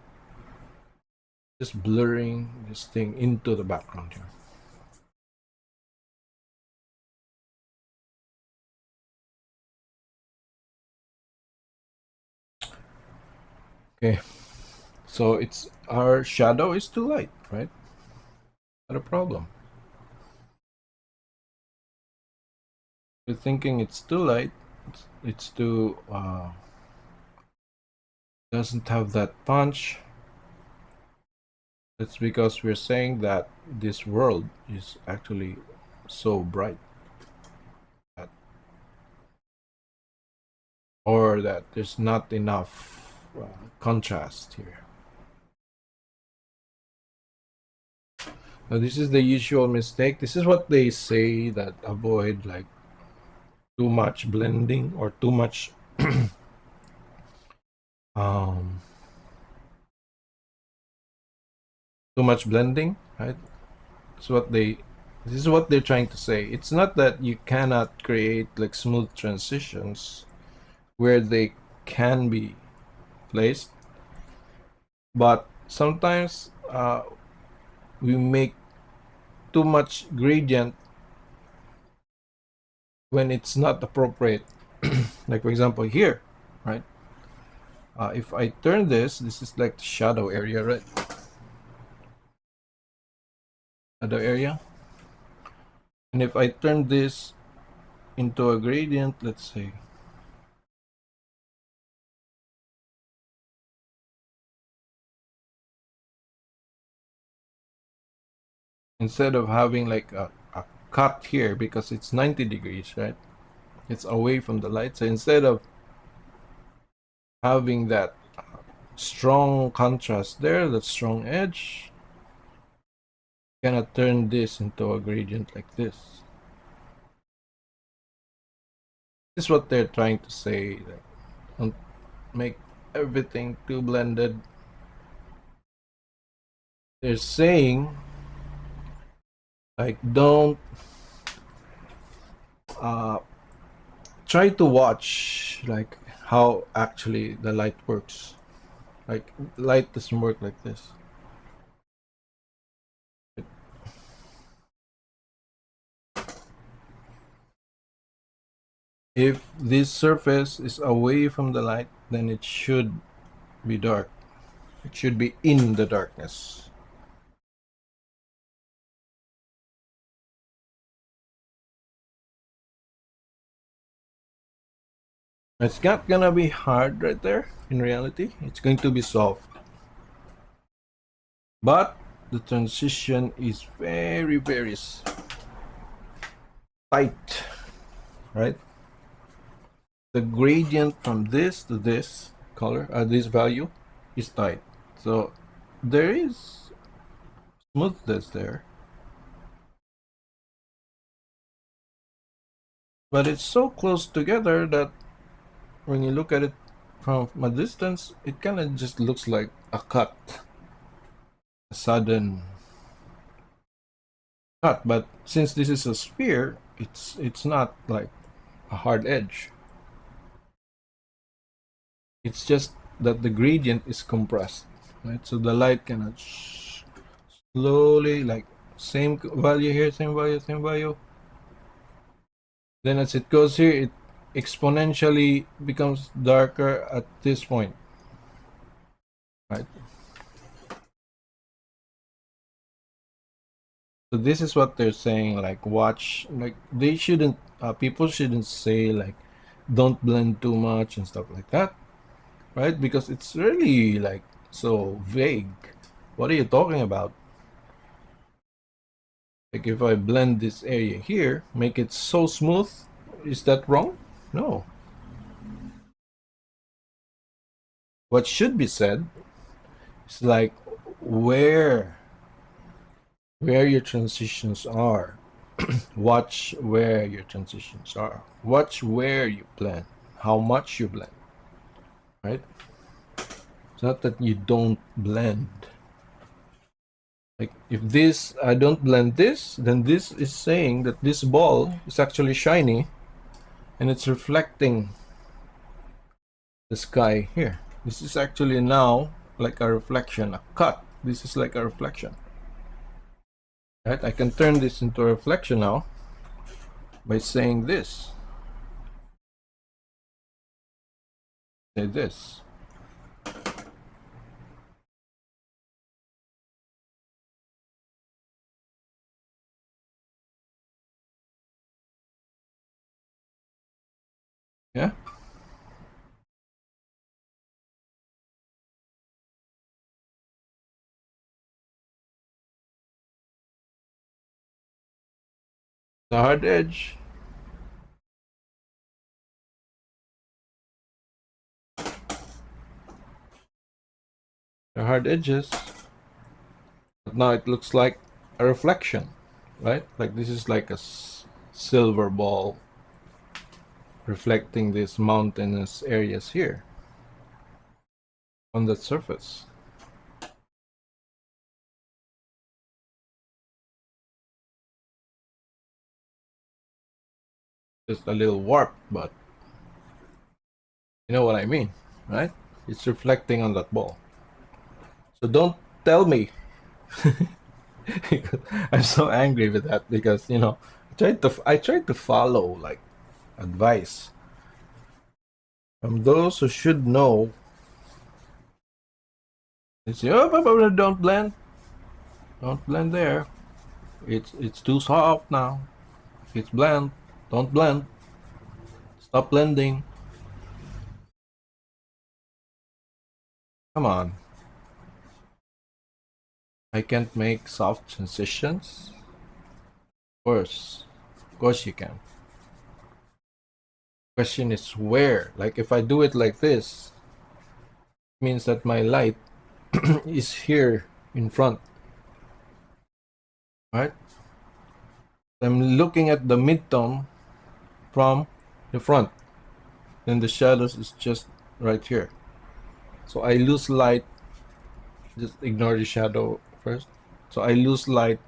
Just blurring this thing into the background here. Okay, so it's our shadow is too light, right? Not a problem. You're thinking it's too light. It's too doesn't have that punch. It's because we're saying that this world is actually so bright, that, or that there's not enough contrast here. Now this is the usual mistake. This is what they say that avoid like too much blending or too much too much blending, right? This is what they're trying to say. It's not that you cannot create like smooth transitions where they can be placed, but sometimes we make too much gradient when it's not appropriate. Like for example here, right? If I turn this is like the shadow area, right? Shadow area. And if I turn this into a gradient, let's say, instead of having like a cut here because it's 90 degrees, right? It's away from the light. So instead of having that strong contrast there, that strong edge, gonna turn this into a gradient like this. This is what they're trying to say. That don't make everything too blended. They're saying like don't try to watch like how actually the light works. Like light doesn't work like this. If this surface is away from the light, then it should be dark. It should be in the darkness. It's not gonna be hard right there. In reality, it's going to be soft. But the transition is very, very tight, right? The gradient from this to this color, this value, is tight. So there is smoothness there, but it's so close together that when you look at it from a distance, it kind of just looks like a cut, a sudden cut. But since this is a sphere, it's not like a hard edge. It's just that the gradient is compressed, right? So the light kind of slowly, like same value here, same value, same value. Then as it goes here, it exponentially becomes darker at this point, right? So this is what they're saying, like watch, like they shouldn't, people shouldn't say like don't blend too much and stuff like that, right? Because it's really like so vague. What are you talking about? Like if I blend this area here, make it so smooth, is that wrong? No. What should be said is like where your transitions are. Watch where your transitions are. Watch where you blend, how much you blend, right? It's not that you don't blend. Like if this, I don't blend this, then this is saying that this ball is actually shiny and it's reflecting the sky here. This is actually now like a reflection, a cut. This is like a reflection, right? I can turn this into a reflection now by saying this. Say this. Yeah. The hard edge. The hard edges. But now it looks like a reflection, right? Like this is like a silver ball reflecting these mountainous areas here on the surface. Just a little warped, but you know what I mean, right? It's reflecting on that ball. So don't tell me. I'm so angry with that because I tried to follow like advice from those who should know. They say, "Oh, but don't blend there. It's too soft now. It's blend. Don't blend. Stop blending. Come on. I can't make soft transitions. Of course you can. Question is where. Like if I do it like this, it means that my light is here in front, right? I'm looking at the midtone from the front, and the shadows is just right here. So I lose light. Just ignore the shadow first. So I lose light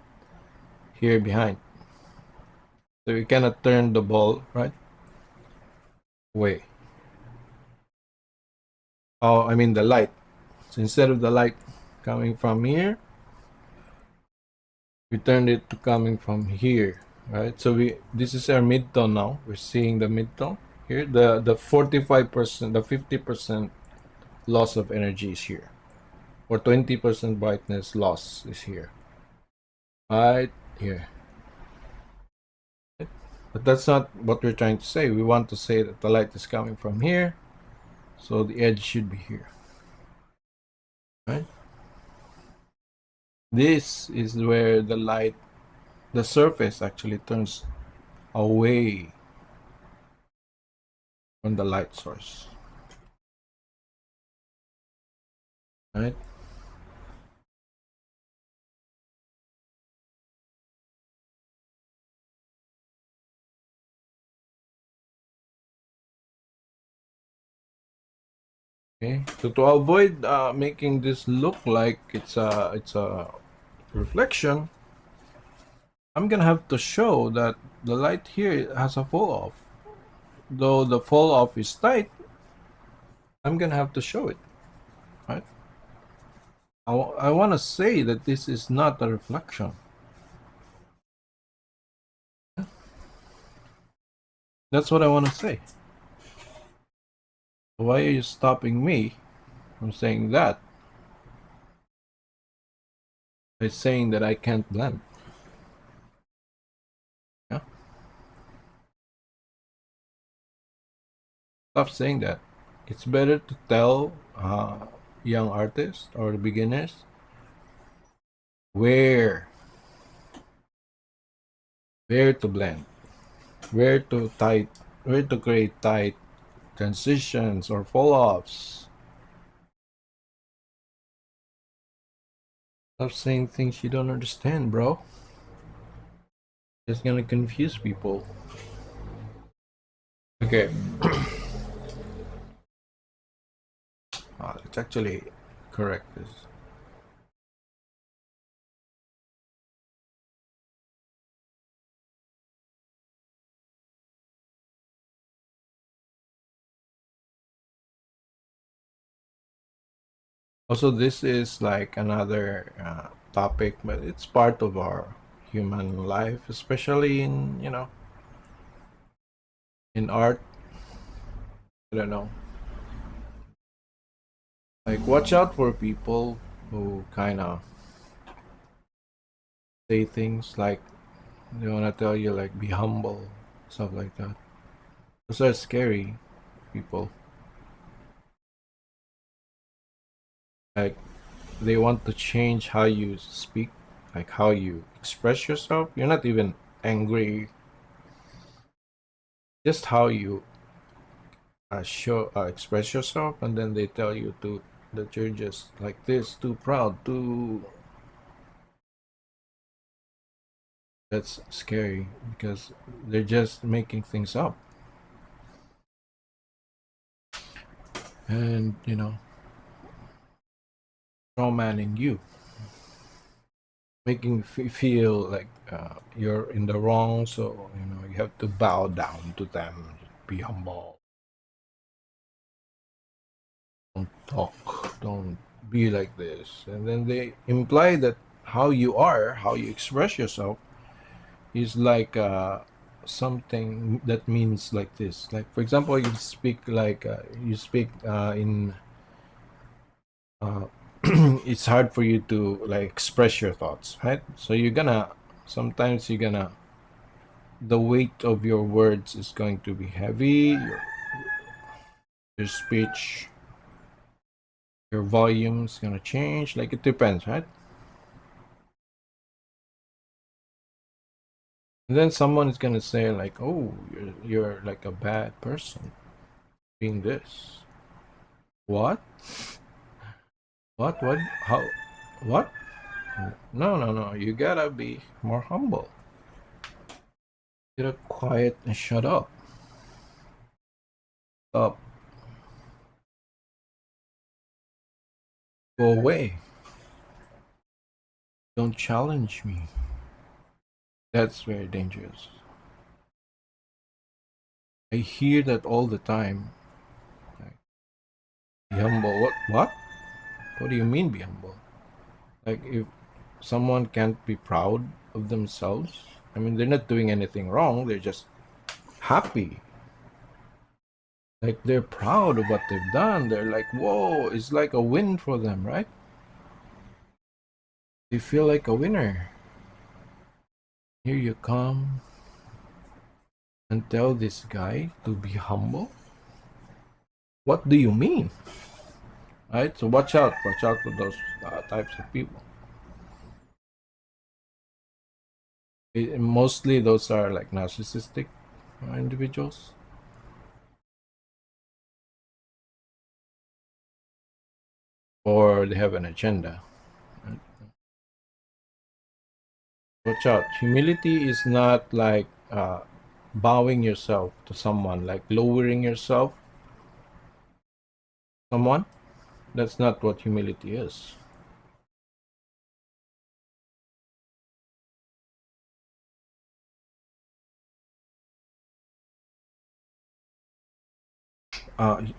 here behind. So you cannot turn the ball right way. Oh, I mean the light. So instead of the light coming from here, we turned it to coming from here, right? So this is our midtone now. We're seeing the midtone here. The 45%, the 50% loss of energy is here, or 20% brightness loss is here, right here. But that's not what we're trying to say. We want to say that the light is coming from here, so the edge should be here, right? This is where the surface actually turns away from the light source, right? Okay, so to avoid making this look like it's a reflection, I'm gonna have to show that the light here has a fall off. Though the fall off is tight, I'm gonna have to show it, right? I want to say that this is not a reflection. That's what I want to say. Why are you stopping me from saying that by saying that I can't blend? Yeah? Stop saying that. It's better to tell young artists or the beginners where where to blend, where to tight, where to create tight transitions or fall offs. Stop saying things you don't understand, bro. It's gonna confuse people. Okay. It's actually correct. This. Also, this is like another topic, but it's part of our human life, especially in in art. I don't know. Like, watch out for people who kind of say things like they want to tell you like be humble, stuff like that. Those are scary people. Like, they want to change how you speak, like how you express yourself. You're not even angry, just how you show express yourself, and then they tell you to that you're just like this, too proud, too. That's scary because they're just making things up, and strawmanning you, making you feel like you're in the wrong. So you have to bow down to them, be humble, don't talk, don't be like this, and then they imply that how you are, how you express yourself is like something that means like this. Like, for example, you speak like you speak in uh, it's hard for you to like express your thoughts, right? So you're gonna sometimes you're gonna the weight of your words is going to be heavy. Your speech, your volume is gonna change. Like, it depends, right? And then someone is gonna say like, "Oh, you're like a bad person being this." What? What? What? How? What? No, no, no. You gotta be more humble. You gotta quiet and shut up. Stop. Go away. Don't challenge me. That's very dangerous. I hear that all the time. Like, be humble. What? What? What do you mean be humble? Like, if someone can't be proud of themselves, I mean, they're not doing anything wrong. They're just happy. Like, they're proud of what they've done. They're like, whoa, it's like a win for them, right? They feel like a winner. Here you come and tell this guy to be humble? What do you mean? Right? So watch out for those types of people. Mostly those are like narcissistic individuals, or they have an agenda. Right? Watch out. Humility is not like bowing yourself to someone, like lowering yourself. Someone. That's not what humility is.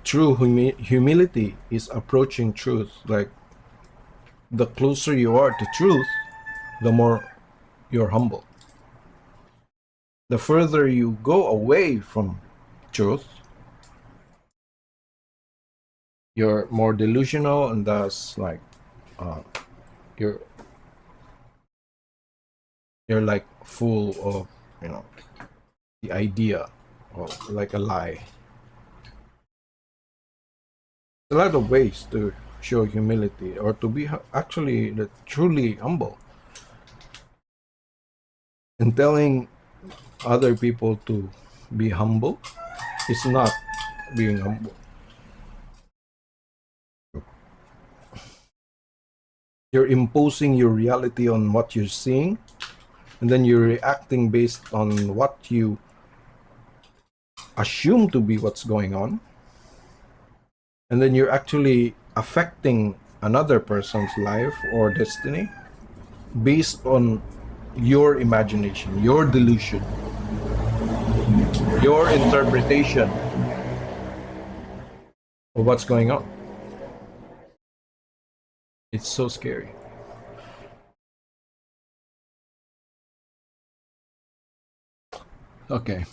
True humility is approaching truth. Like, the closer you are to truth, the more you're humble. The further you go away from truth, you're more delusional, and thus like uh, you're you're like full of the idea of like a lie. A lot of ways to show humility or to be actually truly humble, and telling other people to be humble is not being humble. You're imposing your reality on what you're seeing, and then you're reacting based on what you assume to be what's going on, and then you're actually affecting another person's life or destiny based on your imagination, your delusion, your interpretation of what's going on. It's so scary. Okay.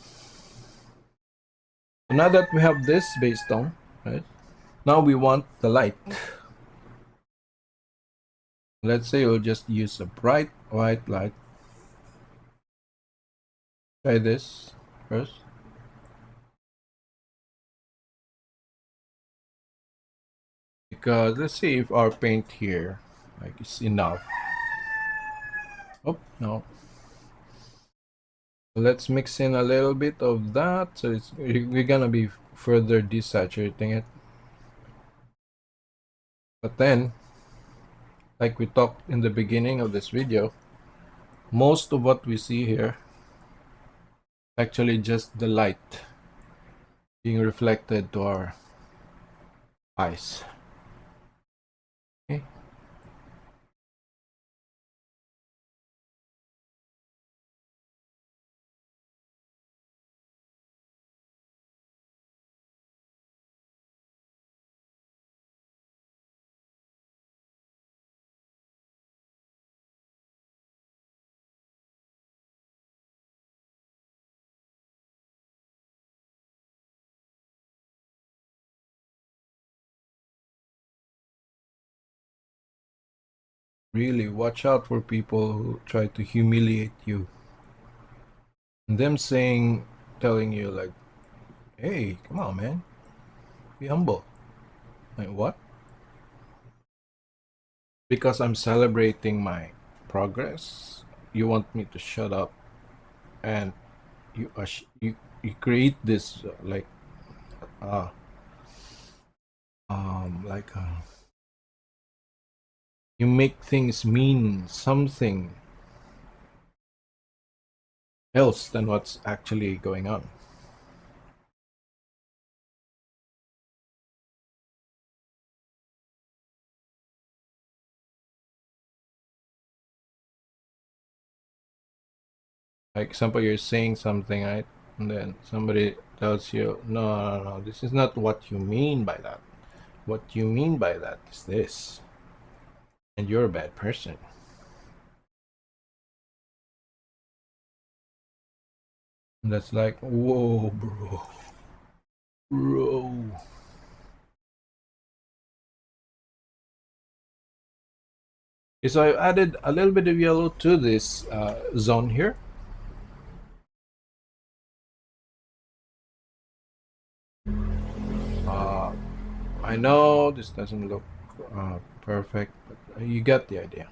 So now that we have this based on, right? Now we want the light. Let's say we'll just use a bright white light. Try this first. Because let's see if our paint here is enough. Oh, no. So let's mix in a little bit of that. So we're gonna be further desaturating it. But then, like we talked in the beginning of this video, most of what we see here actually just the light being reflected to our eyes. Okay. Really watch out for people who try to humiliate you. And them telling you like, hey, come on, man, be humble. Like, what? Because I'm celebrating my progress, you want me to shut up, and you create this uh like you make things mean something else than what's actually going on. Like example, you're saying something, right? And then somebody tells you, no, this is not what you mean by that. What you mean by that is this. And you're a bad person. And that's like, whoa, bro. Bro. Okay, so I added a little bit of yellow to this zone here. I know this doesn't look perfect, but you get the idea.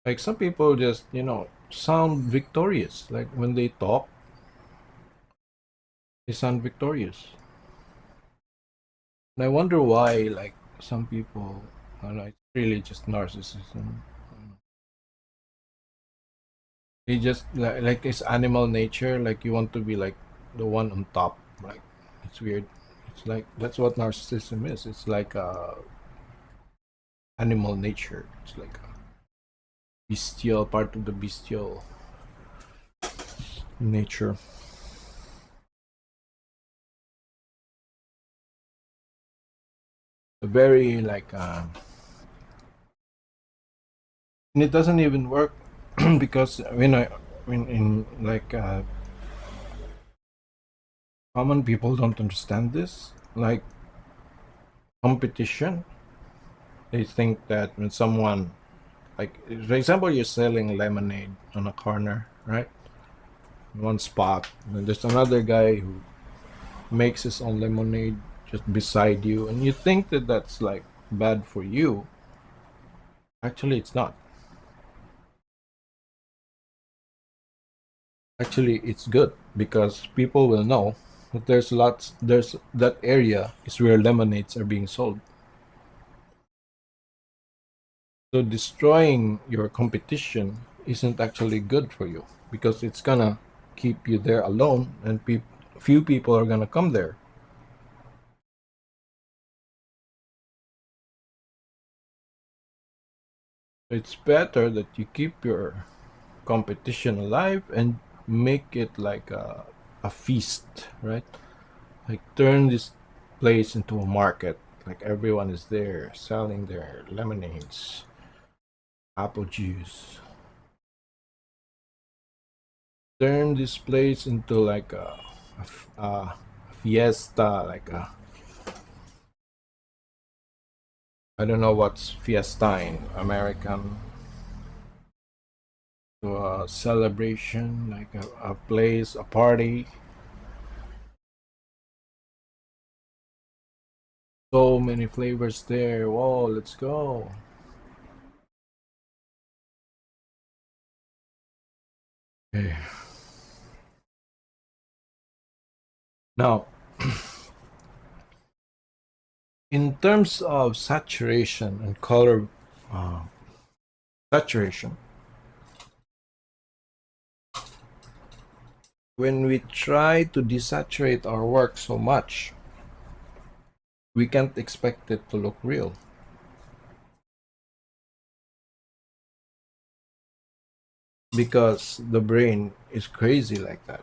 Like some people just, sound victorious. Like when they talk, they sound victorious. And I wonder why, like some people, I don't know, it's really just narcissism. They just like it's animal nature. Like you want to be like the one on top. Like it's weird. It's like that's what narcissism is. It's like animal nature. It's like a bestial part of the bestial nature. Very like and it doesn't even work because when in like common people don't understand this, like competition. They think that when someone, like for example, you're selling lemonade on a corner, right, in one spot, and there's another guy who makes his own lemonade just beside you, and you think that that's like bad for you. Actually, it's not. Actually, it's good because people will know that there's that area is where lemonades are being sold. So destroying your competition isn't actually good for you because it's gonna keep you there alone, and few people are gonna come there. It's better that you keep your competition alive and make it like a feast, right? Like turn this place into a market. Like everyone is there selling their lemonades, apple juice. Turn this place into like a fiesta, like a, I don't know what's fiesta in American, to a celebration, like a place, a party. So many flavors there. Whoa, let's go. Okay. Now, in terms of saturation and color uh, saturation, when we try to desaturate our work so much, we can't expect it to look real. Because the brain is crazy like that.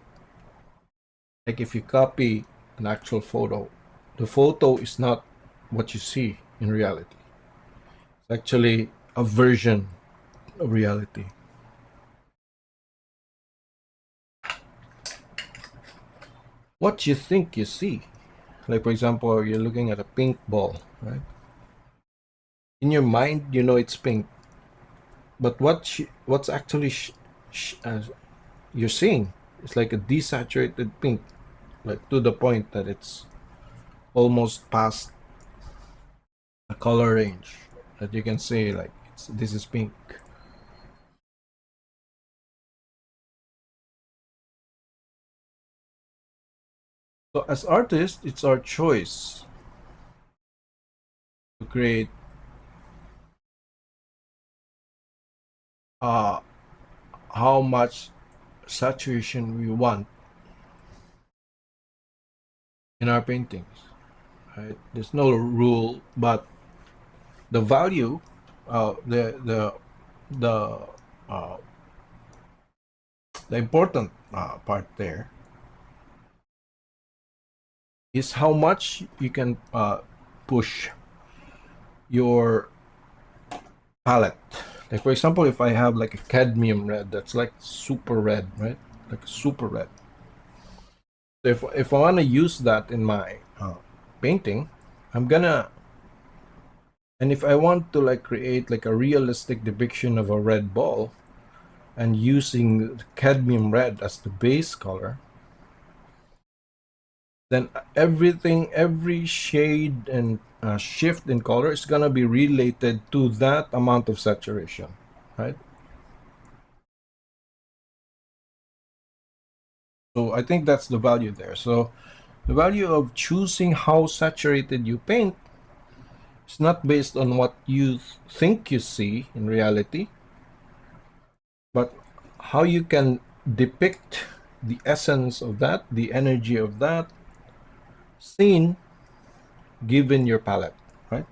Like if you copy an actual photo, the photo is not what you see in reality. It's actually a version of reality. What you think you see. Like for example, you're looking at a pink ball, right? In your mind, you know it's pink, but what's actually you're seeing is like a desaturated pink, like to the point that it's almost past a color range that you can say like this is pink. So as artists, it's our choice to create uh, how much saturation we want in our paintings. Right? There's no rule, but the value, the uh, the important part there is how much you can push your palette. Like for example, if I have like a cadmium red that's like super red, right? Like super red. So if I want to use that in my painting, I'm gonna, and if I want to like create like a realistic depiction of a red ball and using cadmium red as the base color, then everything, every shade and shift in color is gonna be related to that amount of saturation, right? So I think that's the value there. So the value of choosing how saturated you paint is not based on what you think you see in reality, but how you can depict the essence of that, the energy of that scene given your palette, right?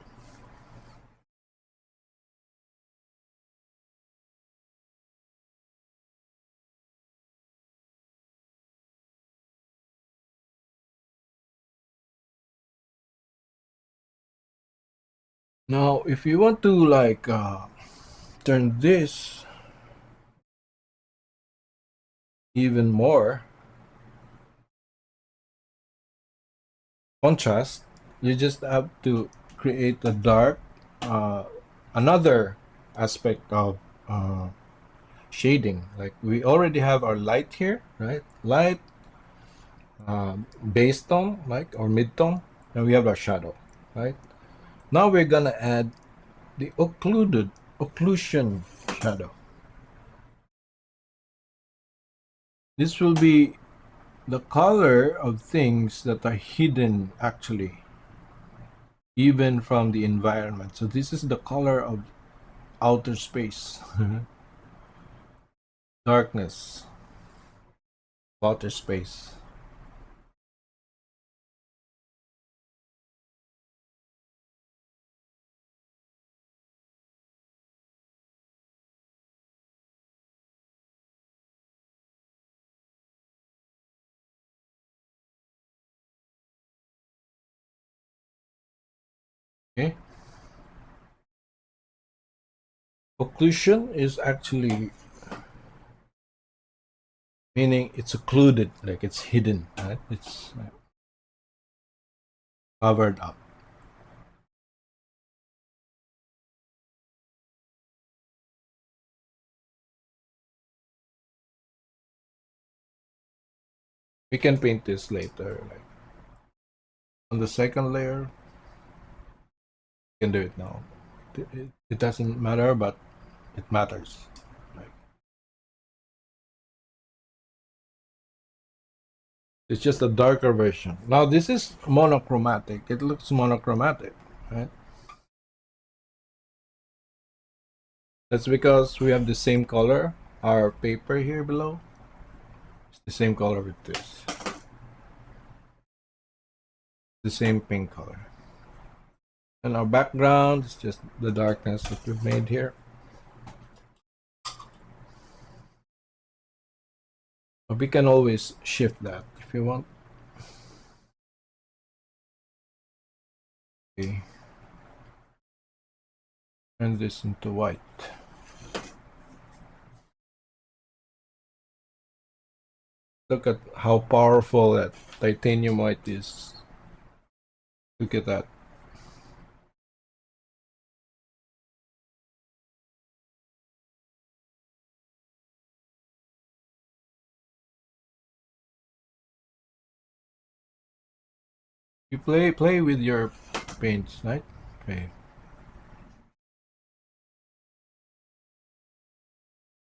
Now, if you want to like turn this even more contrast, you just have to create a dark, uh, another aspect of shading. Like we already have our light here, right? Light, base tone, like or mid tone, and we have our shadow, right? Now we're gonna add the occlusion shadow. This will be the color of things that are hidden actually, even from the environment. So this is the color of outer space. Darkness, outer space. Okay. Occlusion is actually meaning it's occluded, like it's hidden, right? It's covered up. We can paint this later, like on the second layer. We can do it now. It doesn't matter, but it matters. Like it's just a darker version. Now this is monochromatic. It looks monochromatic, right? That's because we have the same color. Our paper here below is the same color with this. The same pink color. And our background is just the darkness that we've made here. But we can always shift that if you want. Okay. Turn this into white. Look at how powerful that titanium white is. Look at that. You play with your paints, right? Okay.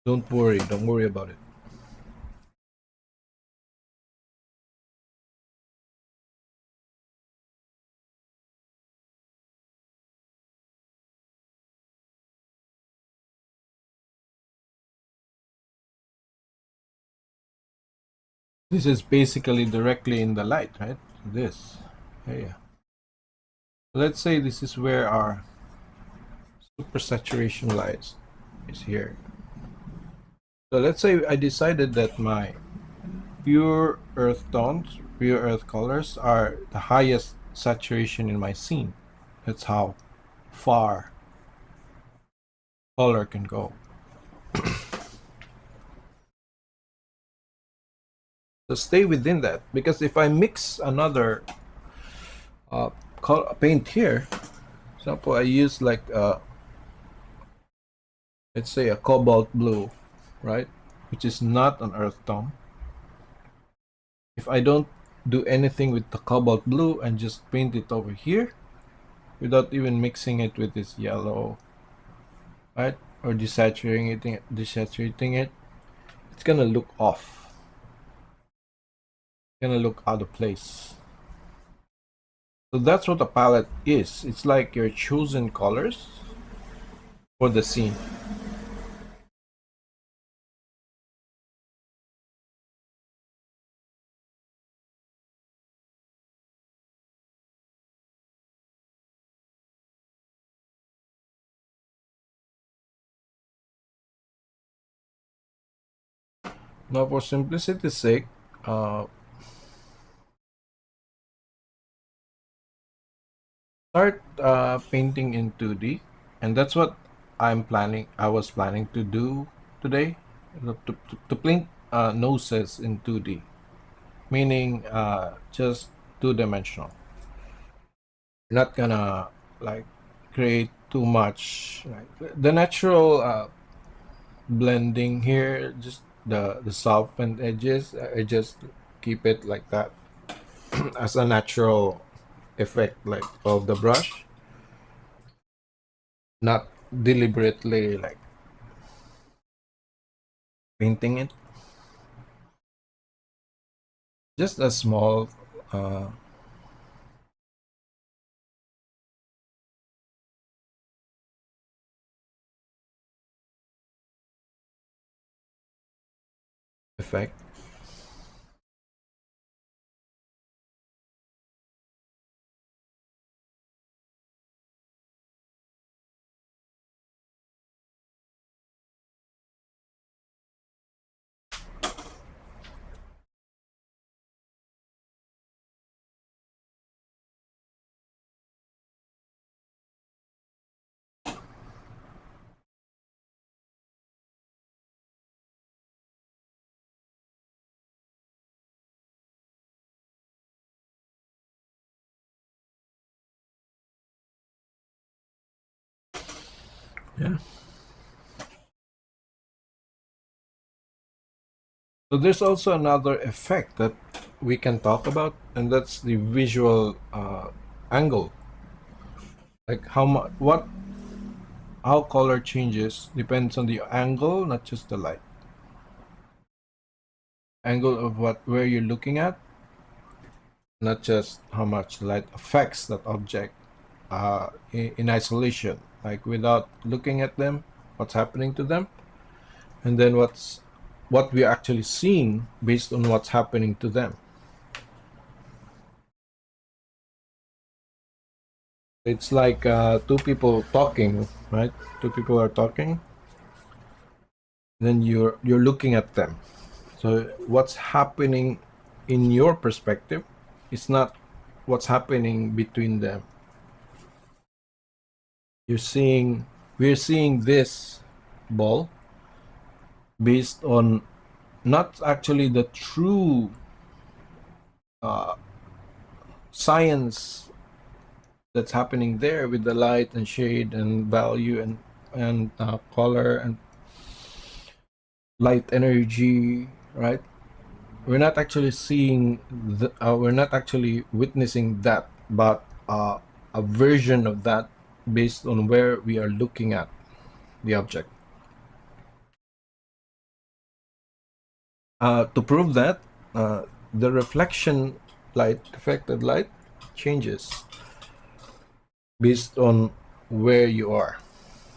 Don't worry about it. This is basically directly in the light, right? This. Yeah. Let's say this is where our super saturation lies, is here. So let's say I decided that my pure earth tones, pure earth colors are the highest saturation in my scene. That's how far color can go. So stay within that, because if I mix another paint here, for example, I use like let's say a cobalt blue, right, which is not an earth tone. If I don't do anything with the cobalt blue and just paint it over here without even mixing it with this yellow, right, or desaturating it, it's gonna look off. It's gonna look out of place. So that's what a palette is. It's like your chosen colors for the scene. Now, for simplicity's sake, uh, start painting in 2D, and that's what I was planning to do today, to paint noses in 2D, meaning just two-dimensional. You're not gonna like create too much. Like, the natural blending here, just the softened edges. I just keep it like that as a natural effect, like of the brush, not deliberately like painting it. just a small uh, effect. Yeah. So there's also another effect that we can talk about, and that's the visual angle. Like how color changes depends on the angle, not just the light. Angle of where you're looking at, not just how much light affects that object in isolation, like without looking at them, what's happening to them, and then what we're actually seeing based on what's happening to them. It's like two people talking, right? Two people are talking, then you're looking at them. So what's happening in your perspective is not what's happening between them. We're seeing this ball based on not actually the true uh, science that's happening there with the light and shade and value and color and light energy, right? We're not actually we're not actually witnessing that, but a version of that based on where we are looking at the object. To prove that, the reflection light, reflected light, changes based on where you are.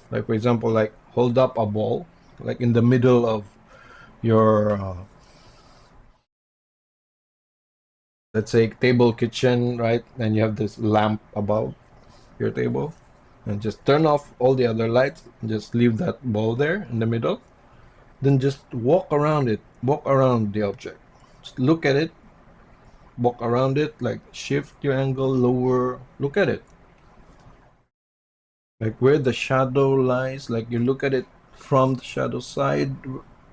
Like for example, like hold up a ball, like in the middle of your, let's say, table kitchen, right? And you have this lamp above your table, and just turn off all the other lights and just leave that ball there in the middle. Then just walk around it, walk around the object. Just look at it, walk around it, like shift your angle, lower, look at it. Like where the shadow lies, like you look at it from the shadow side,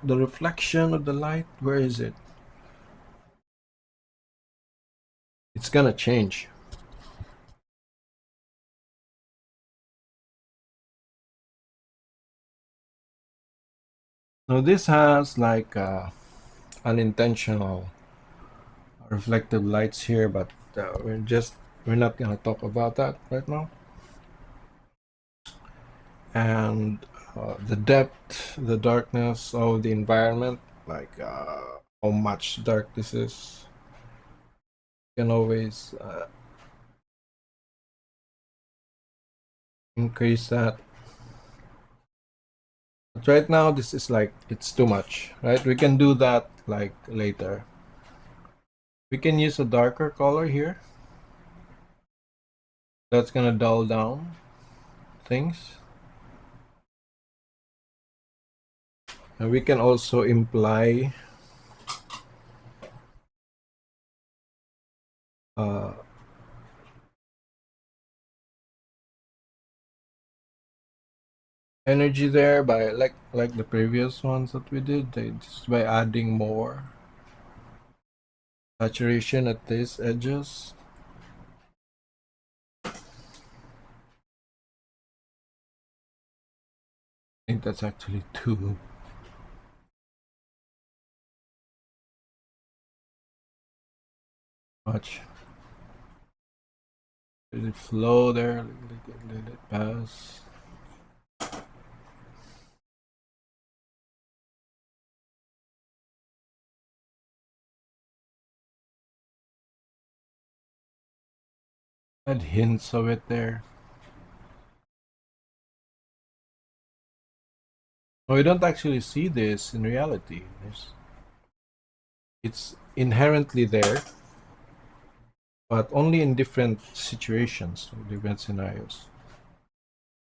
the reflection of the light, where is it? It's gonna change. Now this has like unintentional reflective lights here, but we're not gonna talk about that right now. And the depth, the darkness of the environment, like how much dark this is, you can always increase that. But right now, this is like it's too much, right? We can do that like later. We can use a darker color here. That's gonna dull down things. And we can also imply uh, energy there by like the previous ones that we did. Just by adding more saturation at these edges. I think that's actually too much. Let it flow there. Let it pass. Add hints of it there. Oh, we don't actually see this in reality. It's inherently there, but only in different situations, different scenarios.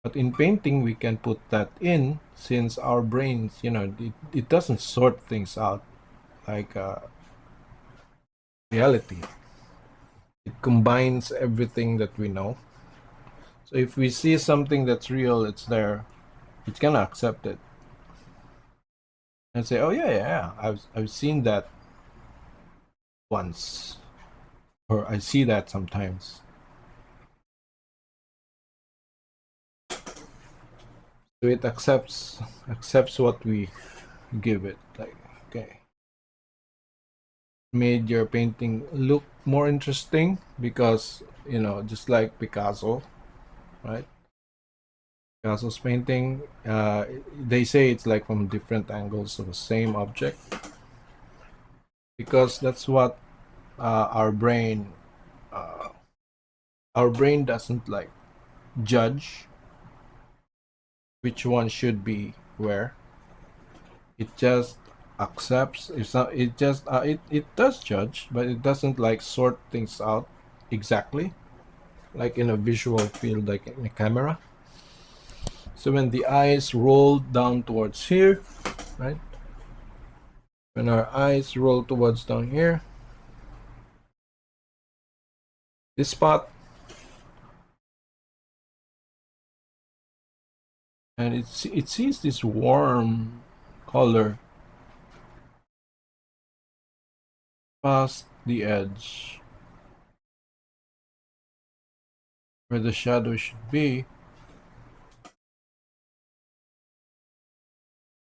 But in painting, we can put that in since our brains, it doesn't sort things out like reality. It combines everything that we know. So if we see something that's real, it's there, it's gonna accept it and say, "Oh yeah, I've seen that once, or I see that sometimes." So it accepts what we give it. Like, okay, made your painting look more interesting because just like Picasso, right? Picasso's painting, they say it's like from different angles of the same object because that's what uh, our brain uh, our brain doesn't like judge which one should be where. It just accepts. It's not. It just it does judge, but it doesn't like sort things out exactly like in a visual field, like in a camera. So when the eyes roll down towards here, right? When our eyes roll towards down here, this spot, and it sees this warm color past the edge where the shadow should be,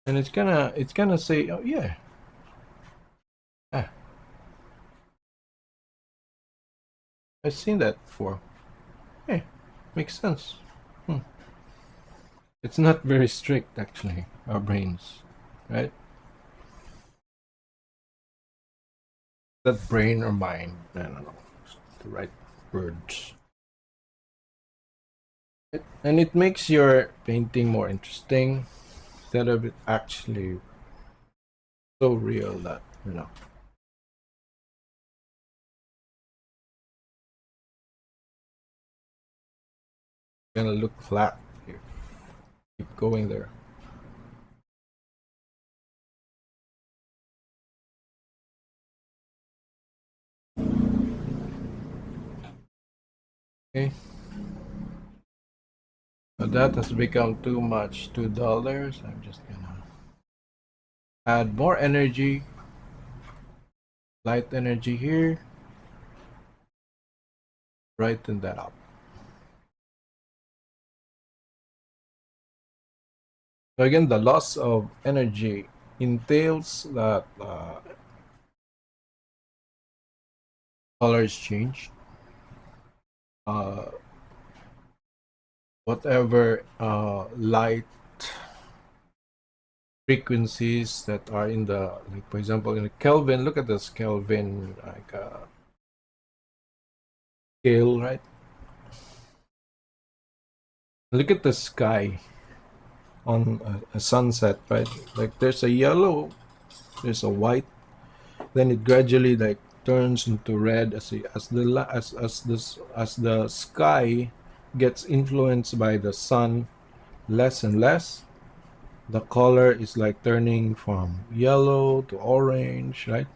and it's gonna say, "Oh yeah, ah, I've seen that before. Hey, makes sense." Hmm. It's not very strict, actually, our brains, right? That brain or mind, I don't know, the right words. And it makes your painting more interesting instead of it actually so real that, gonna look flat here. Keep going there. Okay. So that has become too much, $2. I'm just gonna add more energy, light energy here, brighten that up. So again, the loss of energy entails that colors change. Uh, whatever light frequencies that are in the, like for example, in a Kelvin, look at this Kelvin like scale, right? Look at the sky on a sunset, right? Like there's a yellow, there's a white, then it gradually like turns into red as the sky gets influenced by the sun less and less. The color is like turning from yellow to orange, right?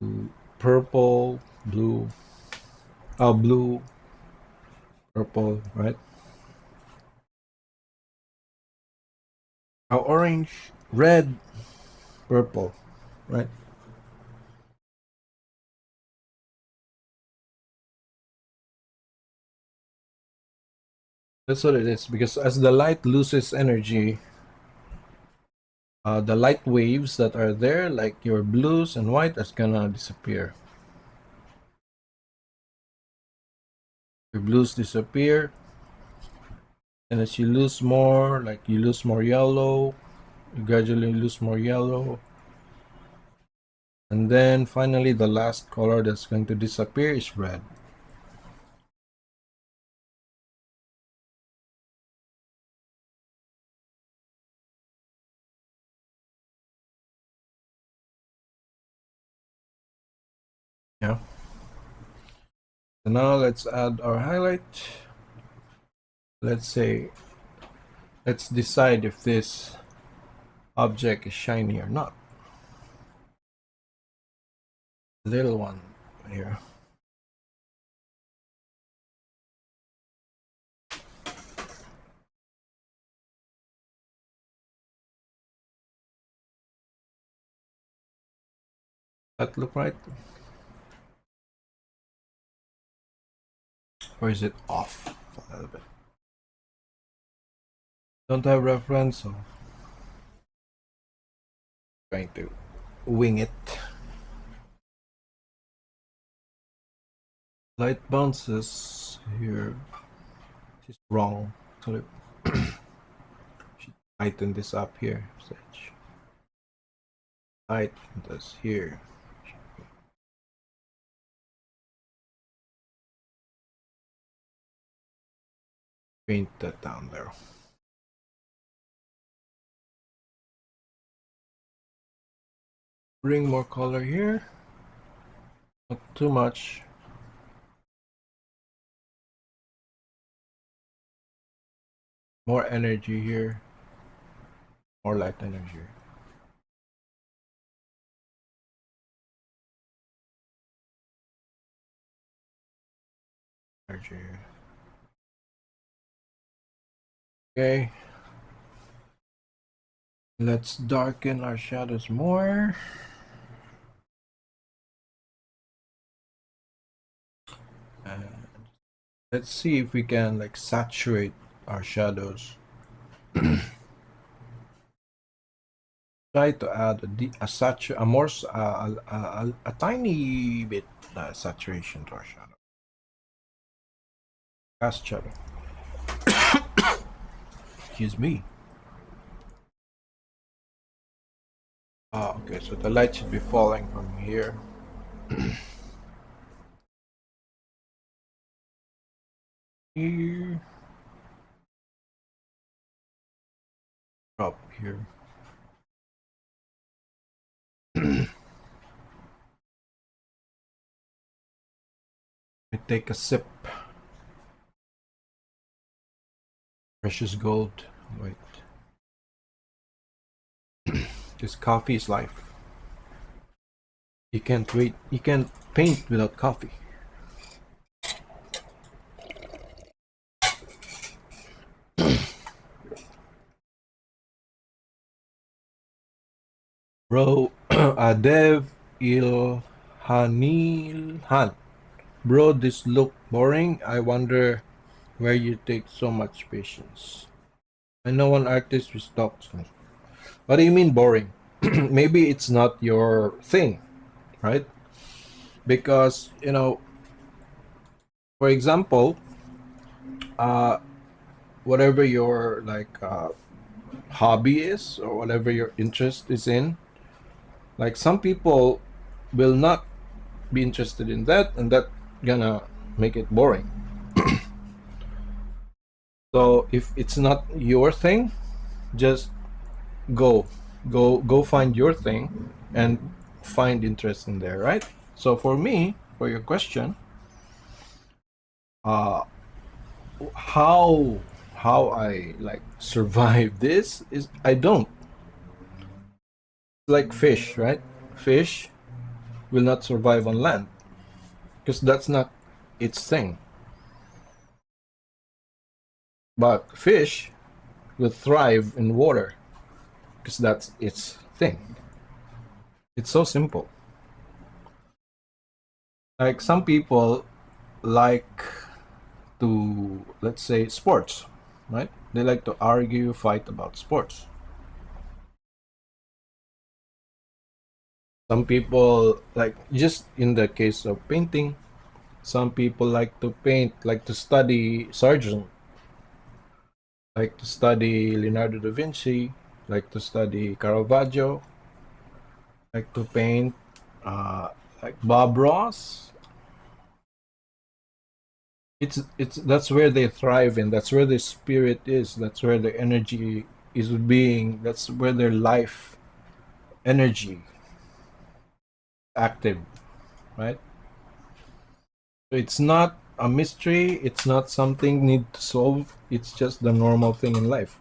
To purple, blue, blue, purple, right? Orange, red, purple, right? That's what it is. Because as the light loses energy, the light waves that are there, like your blues and white, is gonna disappear. Your blues disappear, and as you lose more, like you lose more yellow, you gradually lose more yellow, and then finally the last color that's going to disappear is red. Yeah. So now let's add our highlight. Let's say, let's decide if this object is shiny or not. Little one here. That look right? Or is it off a little bit? Don't have reference, so trying to wing it. Light bounces here. It's wrong. So should tighten this up here. Such. Tighten this here. Paint that down there. Bring more color here. Not too much. More energy here. More light energy. Energy here. Okay. Let's darken our shadows more. And let's see if we can like saturate our shadows. Try to add a tiny bit saturation to our shadow. Cast shadow. Excuse me. Okay, so the light should be falling from here. Here. Up here. I take a sip. Precious gold. Wait. This coffee is life. You can't wait. You can't paint without coffee. Bro, Dev Ilhanilhan. Bro, this look boring. I wonder where you take so much patience. I know one artist who stalks me. What do you mean boring? Maybe it's not your thing, right? Because, for example, uh, whatever your hobby is or whatever your interest is in, like some people will not be interested in that, and that gonna make it boring. So if it's not your thing, just go find your thing and find interest in there, right? So for me, for your question, uh how I like survive this is I don't like fish, right? Fish will not survive on land because that's not its thing. But fish will thrive in water because that's its thing. It's so simple. Like some people like to, let's say, sports, right? They like to argue, fight about sports. Some people, like just in the case of painting, some people like to paint, like to study Sargent, like to study Leonardo da Vinci, like to study Caravaggio, like to paint like Bob Ross. It's that's where they thrive in. That's where their spirit is. That's where their energy is being. That's where their life energy active, right? It's not a mystery, it's not something need to solve, it's just the normal thing in life.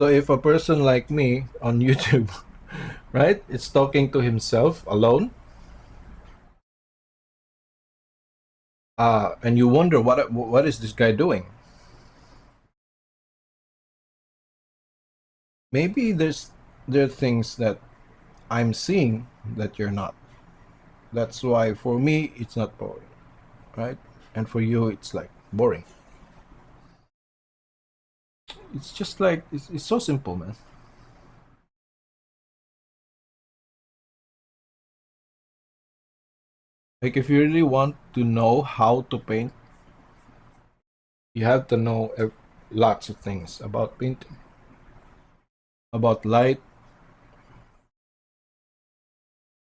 So if a person like me on YouTube, right, is talking to himself alone, and you wonder what is this guy doing? Maybe there are things that I'm seeing that you're not. That's why for me it's not boring, right? And for you it's like boring. It's just like it's so simple, man. Like if you really want to know how to paint, you have to know lots of things about painting, about light,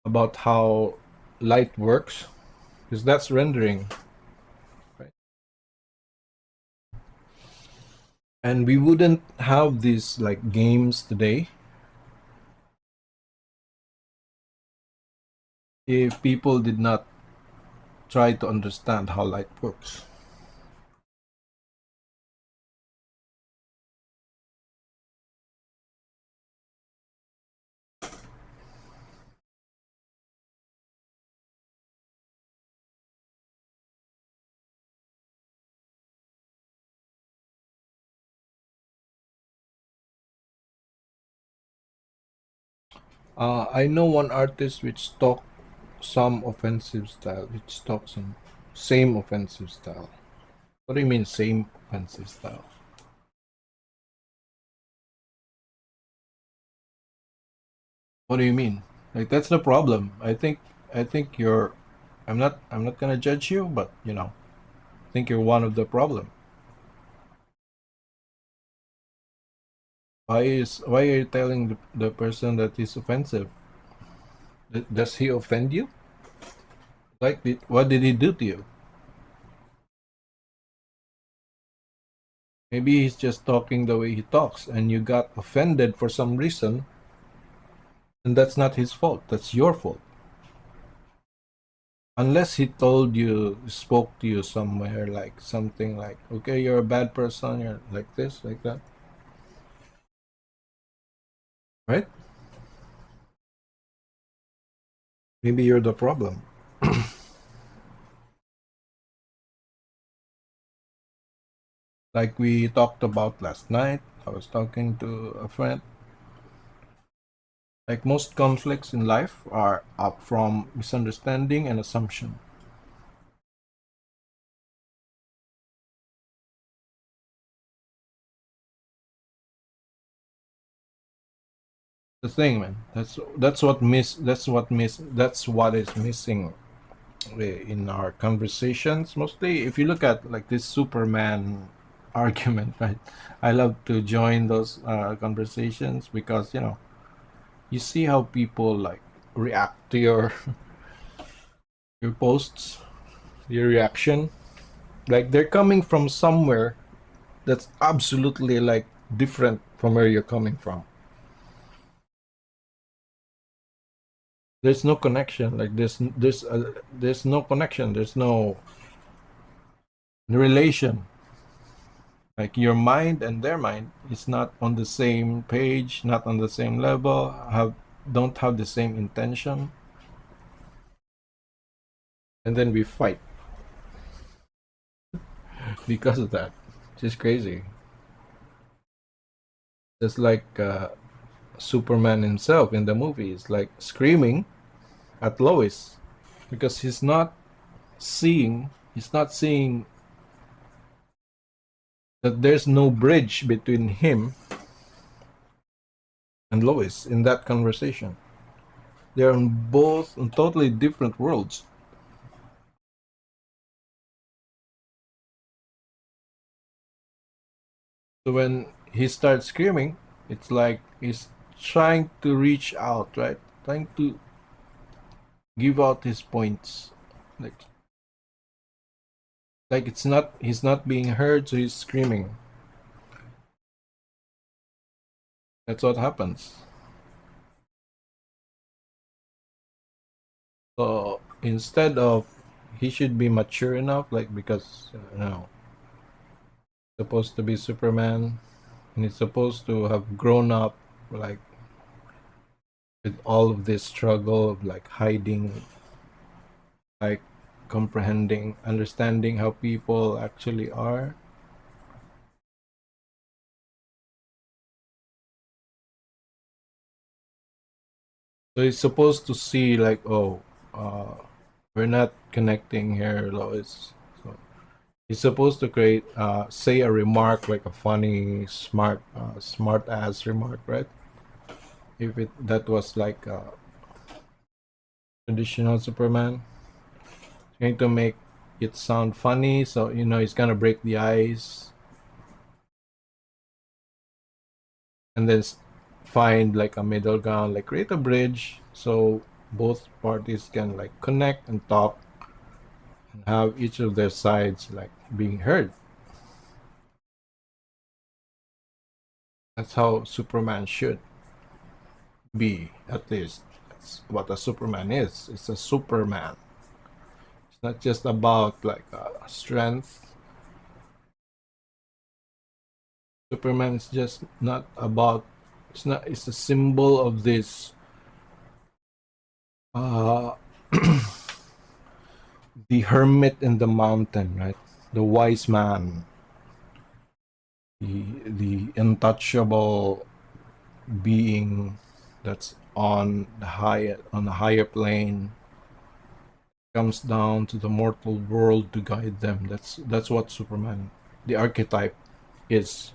about how light works, because that's rendering, right? And we wouldn't have these like games today if people did not try to understand how light works. I know one artist which talk some offensive style, which talk some same offensive style. What do you mean same offensive style? What do you mean? Like that's the problem. I think you're I'm not gonna judge you, but I think you're one of the problem. Why are you telling the person that he's offensive? Does he offend you? Like what did he do to you? Maybe he's just talking the way he talks and you got offended for some reason, and that's not his fault. That's your fault. Unless he told you, spoke to you somewhere, like something like, okay, you're a bad person, you're like this, like that, right? Maybe you're the problem. Like we talked about last night, I was talking to a friend. Like most conflicts in life are up from misunderstanding and assumption. The thing, man. That's what is missing in our conversations. Mostly, if you look at like this Superman argument, right? I love to join those conversations because you see how people like react to your posts, your reaction. Like they're coming from somewhere that's absolutely like different from where you're coming from. There's no connection. Like there's no connection. There's no relation. Like your mind and their mind is not on the same page, not on the same level. Don't have the same intention, and then we fight because of that. It's just crazy. Just like Superman himself in the movie is like screaming at Lois because he's not seeing that there's no bridge between him and Lois in that conversation. They're on totally different worlds. So when he starts screaming, it's like he's trying to reach out, right? Trying to give out his points. Like it's not he's not being heard, so he's screaming. That's what happens. So instead of, he should be mature enough, like, because supposed to be Superman, and he's supposed to have grown up, like, with all of this struggle of like hiding, like comprehending, understanding how people actually are. So he's supposed to see like, oh, we're not connecting here, Lois. So he's supposed to create, say a remark, like a funny, smart ass remark, right? If it that was like traditional Superman, going to make it sound funny, so he's gonna break the ice, and then find like a middle ground, like create a bridge, so both parties can like connect and talk and have each of their sides like being heard. That's how Superman should be, at least. That's what a Superman is. It's a Superman. It's not just about like strength. Superman is just not about. It's not. It's a symbol of this. Uh, the hermit in the mountain, right? The wise man, the untouchable being that's on a higher plane, comes down to the mortal world to guide them. That's what Superman, the archetype, is.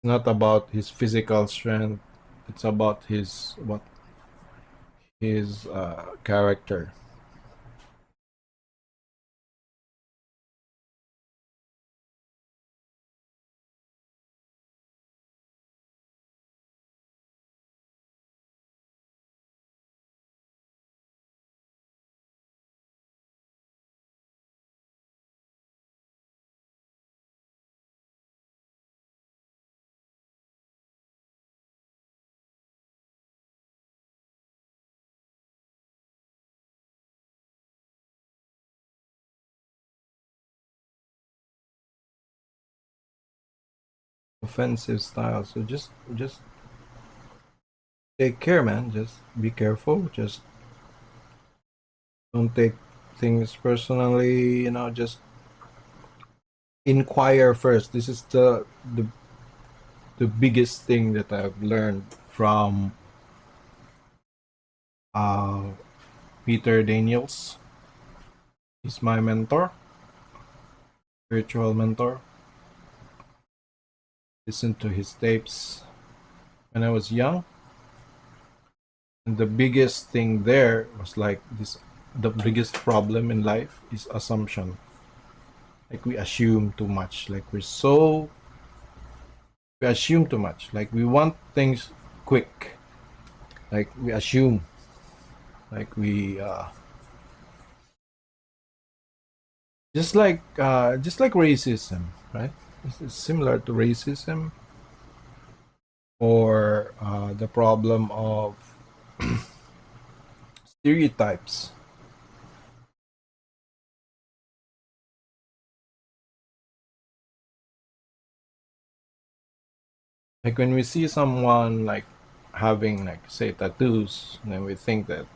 Not about his physical strength. It's about his character. Offensive style. So just take care, man. Just be careful. Just don't take things personally. Just inquire first. This is the biggest thing that I've learned from uh, Peter Daniels. He's my mentor, spiritual mentor. Listened to his tapes when I was young, and the biggest thing there was like this: the biggest problem in life is assumption. Like we assume too much. Like we assume too much. Like we want things quick. Like we assume. Like we just like racism, right? It's similar to racism, or the problem of stereotypes. Like when we see someone like having, like, say, tattoos, and then we think that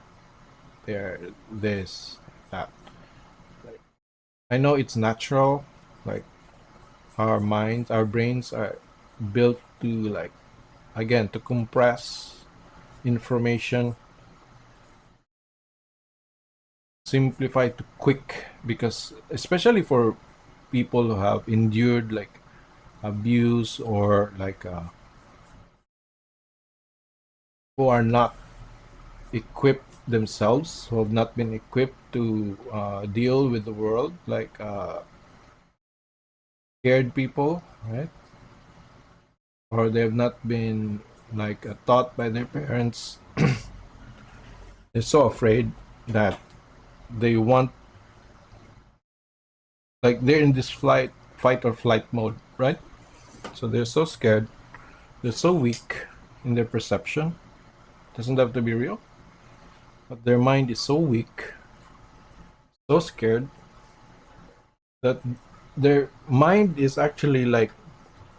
they're this, that. Like, I know it's natural. Like our brains are built to, like, again, to compress information, simplify to quick, because especially for people who have endured like abuse, or like who are not equipped themselves, who have not been equipped to deal with the world, like scared people, right? Or they have not been like taught by their parents. They're so afraid that they want, like, they're in this fight or flight mode, right? So they're so scared, they're so weak in their perception. Doesn't have to be real. but their mind is so weak, so scared, that their mind is actually like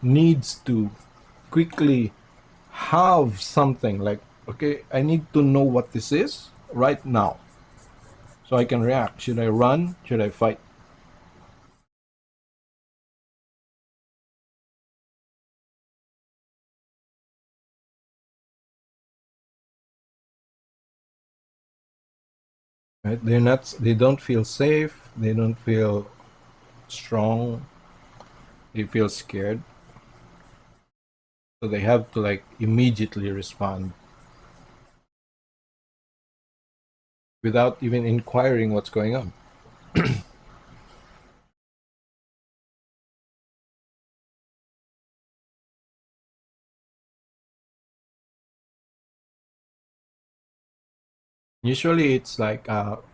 needs to quickly have something like, okay, I need to know what this is right now so I can react. Should I run? Should I fight? Right? They don't feel safe, they don't feel strong, they feel scared. So they have to like immediately respond without even inquiring what's going on. Usually, it's like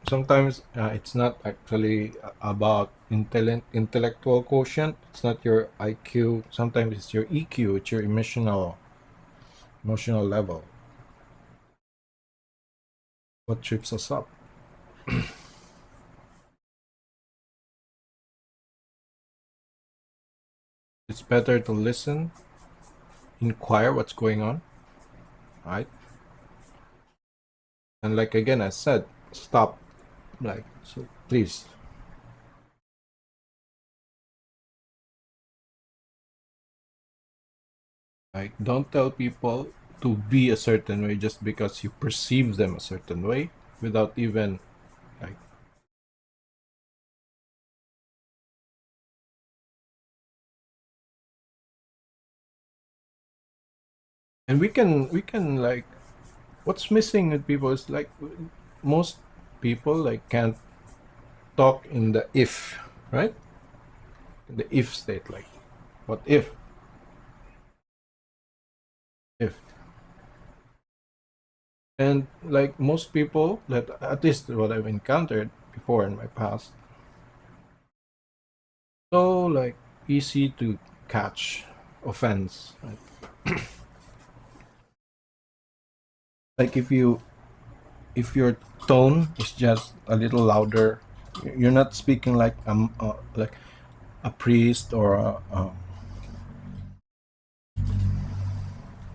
sometimes it's not actually about intellectual quotient. It's not your IQ. Sometimes it's your EQ. It's your emotional level. What trips us up? It's better to listen, inquire what's going on, right? And like again, I said, stop. Like so, please. Like, don't tell people to be a certain way just because you perceive them a certain way without even like. And we can like, what's missing with people is like most people like can't talk in the if, right? In the if state, like what if, and like most people that at least what I've encountered before in my past, so like easy to catch offense, right? Like if your tone is just a little louder, you're not speaking like a priest or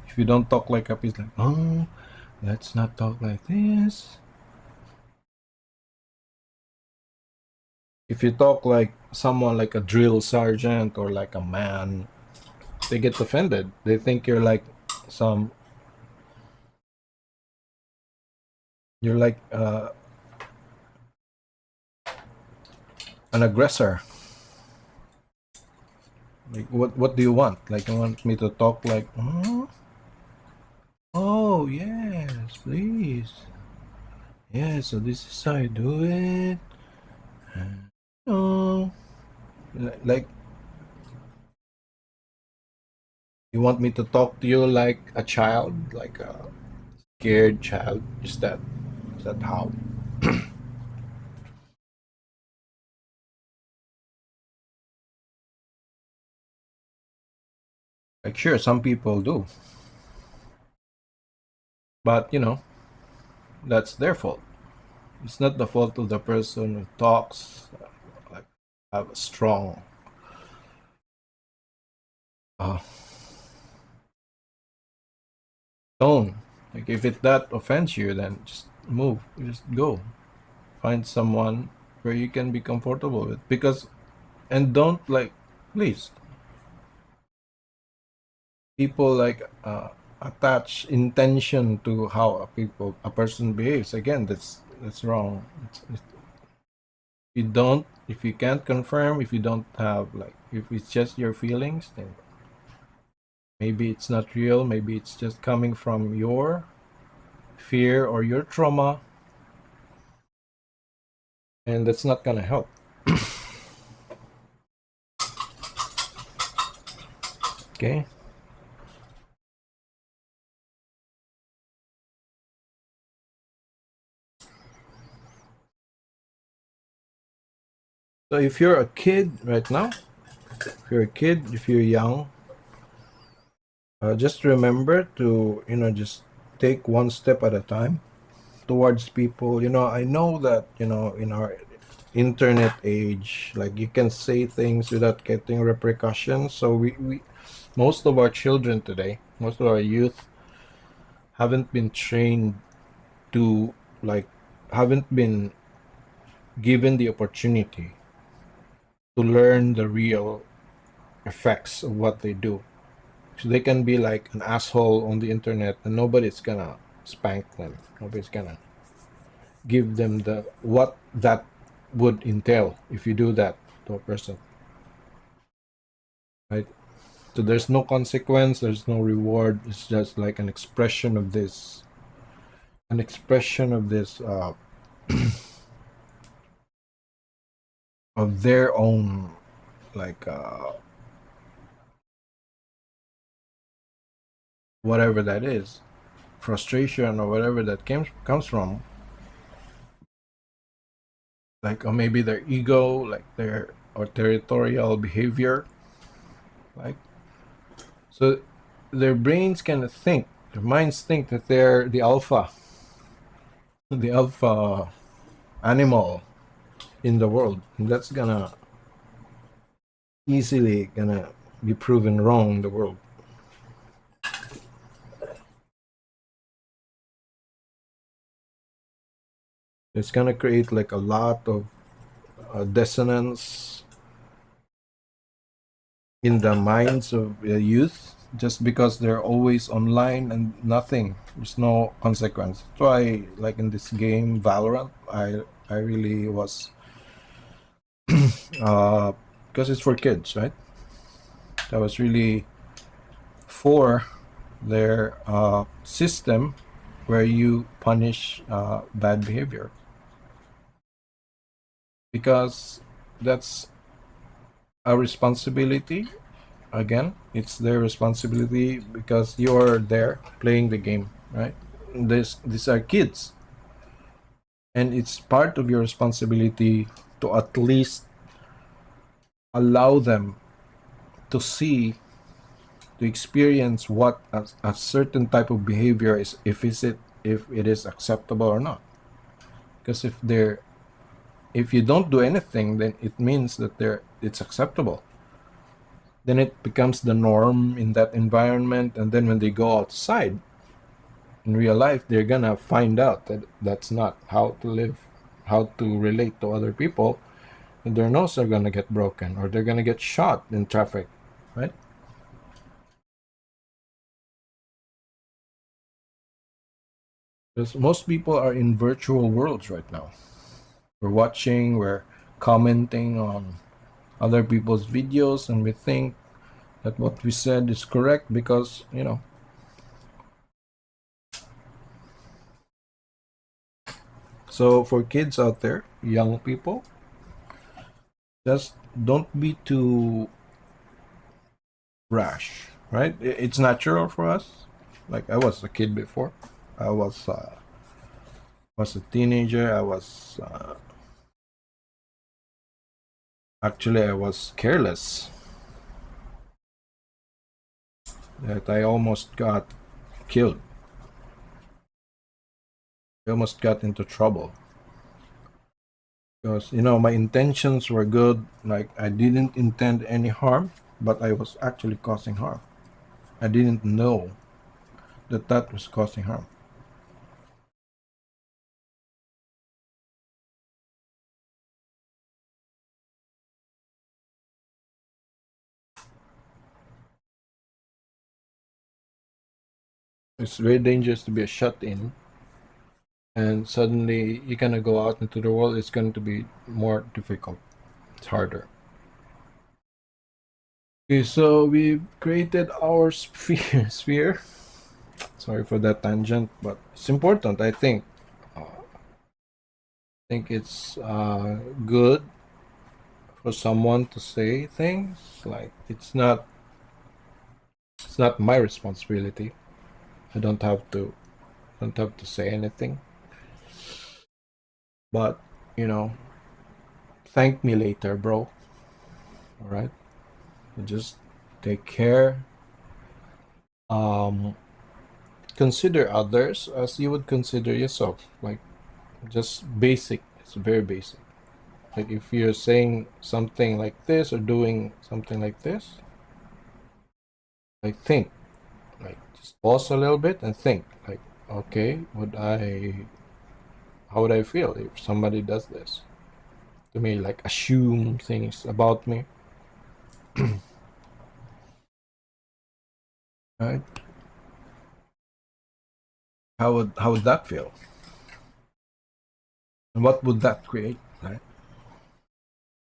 if you don't talk like a priest, like, oh, let's not talk like this. If you talk like someone like a drill sergeant or like a man, they get offended. They think some you're like an aggressor. Like what do you want? Like you want me to talk like, oh yes, please. Yeah, so this is how you do it. Oh, like you want me to talk to you like a child, like a scared child? Is that how? Like sure, some people do, but that's their fault. It's not the fault of the person who talks like have a strong uh, tone. Like if that offends you, then just move, just go, find someone where you can be comfortable with. Because and don't like, please, people like attach intention to how a person behaves. Again, that's wrong. If you can't confirm, if you don't have like, if it's just your feelings, then maybe it's not real, maybe it's just coming from your fear or your trauma, and that's not gonna help. Okay. So if you're a kid right now, if you're young, just remember to just take one step at a time. towards people. I know that, in our internet age, like, you can say things without getting repercussions. So we most of our children today, most of our youth haven't been trained to, like, haven't been given the opportunity to learn the real effects of what they do. So they can be like an asshole on the internet and nobody's gonna spank them. Nobody's gonna give them the what that would entail if you do that to a person. Right? So there's no consequence, there's no reward. It's just like an expression of this, of their own, like, whatever that is, frustration or whatever that comes from, like, or maybe their ego, like their or territorial behavior, like, so their brains can think, their minds think that they're the alpha animal in the world, and that's gonna easily gonna be proven wrong in the world. It's gonna create like a lot of dissonance in the minds of youth, just because they're always online and nothing, there's no consequence. That's why, like, in this game Valorant, I really was because it's for kids, right? I was really for their system where you punish bad behavior, because that's a responsibility. Again, it's their responsibility because you're there playing the game, right? These are kids, and it's part of your responsibility to at least allow them to see, to experience what a certain type of behavior is, if it is acceptable or not. Because if you don't do anything, then it means that it's acceptable. Then it becomes the norm in that environment, and then when they go outside in real life, they're gonna find out that that's not how to live, how to relate to other people, and their nose are gonna get broken, or they're gonna get shot in traffic, right? Because most people are in virtual worlds right now. We're watching, we're commenting on other people's videos, and we think that what we said is correct because, So for kids out there, young people, just don't be too rash, right? It's natural for us. Like, I was a kid before. I was a teenager. I was careless. That I almost got killed. I almost got into trouble because, my intentions were good. Like, I didn't intend any harm, but I was actually causing harm. I didn't know that was causing harm. It's very dangerous to be a shut in, and suddenly you're gonna go out into the world. It's going to be more difficult. It's harder. Okay, so we've created our sphere. Sphere. Sorry for that tangent, but it's important. I think it's good for someone to say things. Like, it's not my responsibility. I don't have to say anything. But, you know, thank me later, bro. All right. Just take care. Um, consider others as you would consider yourself, like just basic. It's very basic. Like if you're saying something like this or doing something like this, like think, like just pause a little bit and think, like, okay, how would I feel if somebody does this to me, like assume things about me, right? How would that feel? And what would that create, right?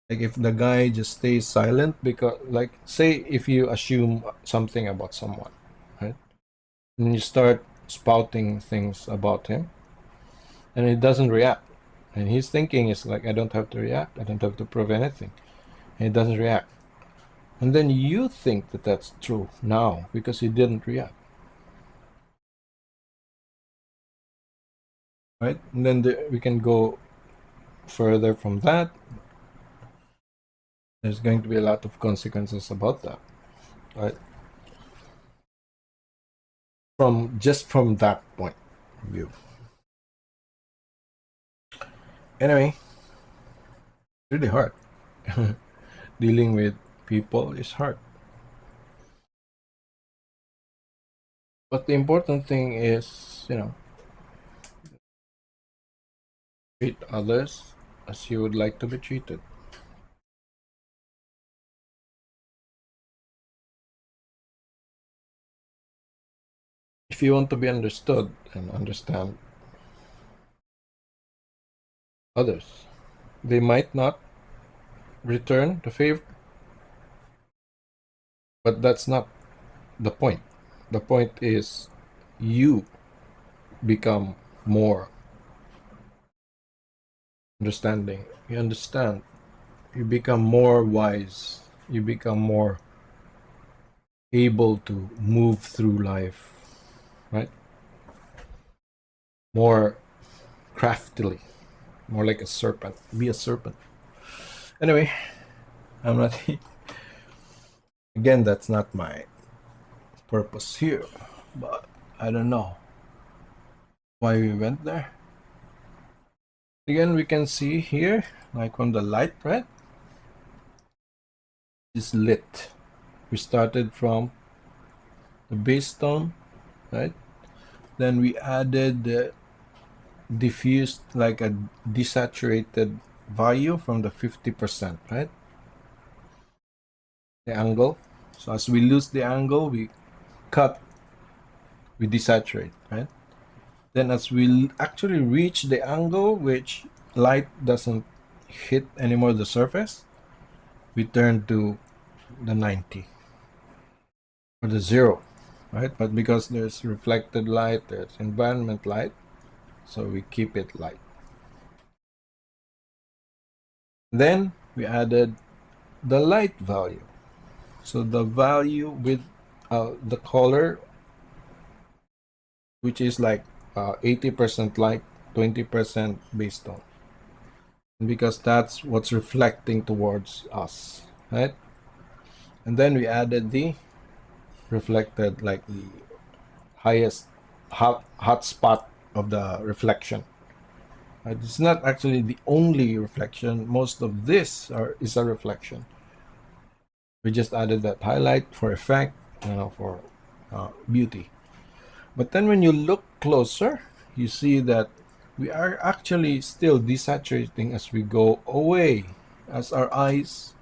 Like if the guy just stays silent because, like, say if you assume something about someone, right? And you start spouting things about him, and he doesn't react. And his thinking is like, I don't have to react. I don't have to prove anything. And he doesn't react. And then you think that that's true now because he didn't react, right? And then we can go further from that. There's going to be a lot of consequences about that, right? From that point of view. Anyway, really hard. Dealing with people is hard. But the important thing is, treat others as you would like to be treated. If you want to be understood and understand others, they might not return the favor, but that's not the point. The point is you become more understanding. You understand. You become more wise. You become more able to move through life, right? More craftily, more like a serpent. Be a serpent. Anyway, I'm not. Again, that's not my purpose here, but I don't know why we went there. Again, we can see here, like from the light, right? Is lit. We started from the base stone, right? Then we added the diffused, like a desaturated value from the 50%, right? The angle. So as we lose the angle, we cut, we desaturate, right? Then as we actually reach the angle which light doesn't hit anymore the surface, we turn to the 90 or the 0, right? But because there's reflected light, there's environment light, so we keep it light. Then we added the light value. So the value with the color, which is like 80% light, 20% base tone. And because that's what's reflecting towards us, right? And then we added the reflected, like the highest hot spot of the reflection. Right? It's not actually the only reflection. Most of this is a reflection. We just added that highlight for effect, for beauty. But then when you look closer, you see that we are actually still desaturating as we go away, as our eyes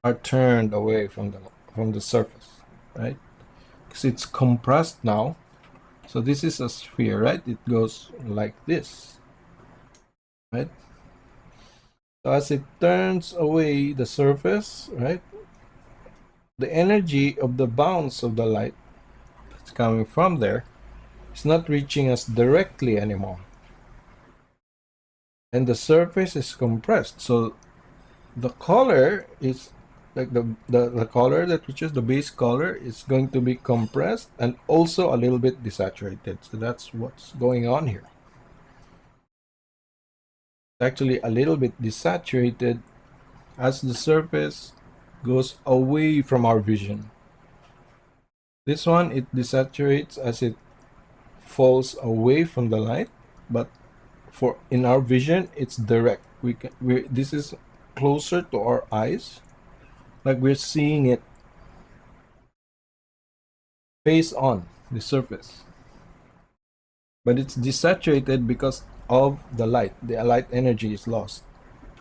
are turned away from the surface, right? Because it's compressed now. So this is a sphere, right? It goes like this, right? So as it turns away the surface, right, the energy of the bounce of the light that's coming from there is not reaching us directly anymore. And the surface is compressed. So the color is like the color that reaches the base color is going to be compressed and also a little bit desaturated. So that's what's going on here. It's actually a little bit desaturated as the surface goes away from our vision. This one, it desaturates as it falls away from the light, but for in our vision it's direct. This is closer to our eyes, like we're seeing it face on the surface, but it's desaturated because of the light energy is lost.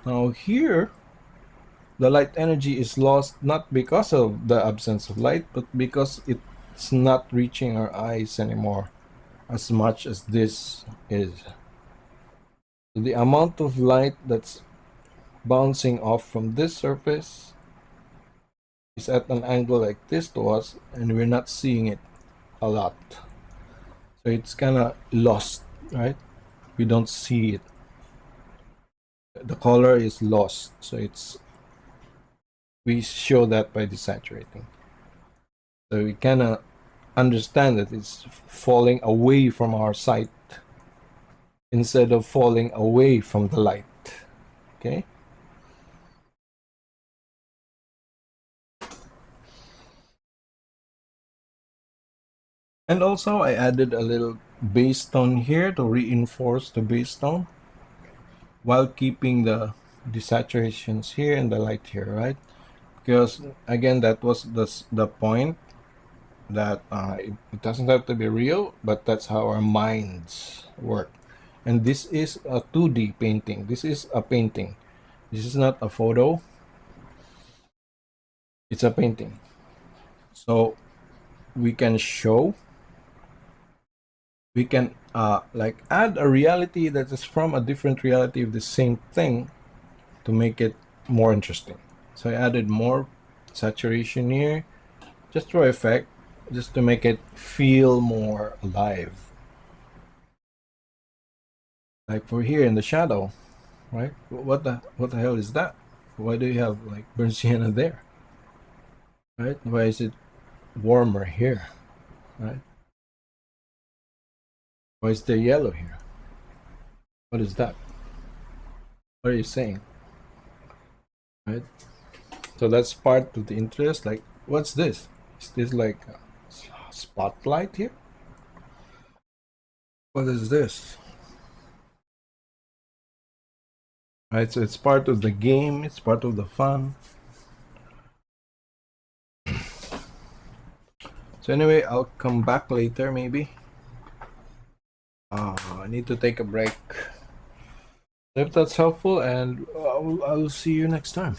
Now here the light energy is lost not because of the absence of light, but because it's not reaching our eyes anymore as much as this is. So the amount of light that's bouncing off from this surface is at an angle like this to us, and we're not seeing it a lot. So it's kind of lost, right? We don't see it. The color is lost, so we show that by desaturating. So we kind of understand that it's falling away from our sight instead of falling away from the light. Okay. And also I added a little base tone here to reinforce the base tone while keeping the desaturations here and the light here, right? Because again, that was the point, that it doesn't have to be real, but that's how our minds work. And this is a 2D painting. This is a painting. This is not a photo. It's a painting. So we can like add a reality that is from a different reality of the same thing to make it more interesting. So I added more saturation here just for effect, just to make it feel more alive. Like for here in the shadow, right? What the hell is that? Why do you have like burnt sienna there? Right? Why is it warmer here? Right? Why is there yellow here? What is that? What are you saying? Right? So that's part of the interest. Like, what's this? Is this like a spotlight here? What is this? Right, so it's part of the game, it's part of the fun. So anyway, I'll come back later maybe. I need to take a break. If that's helpful, and I will see you next time.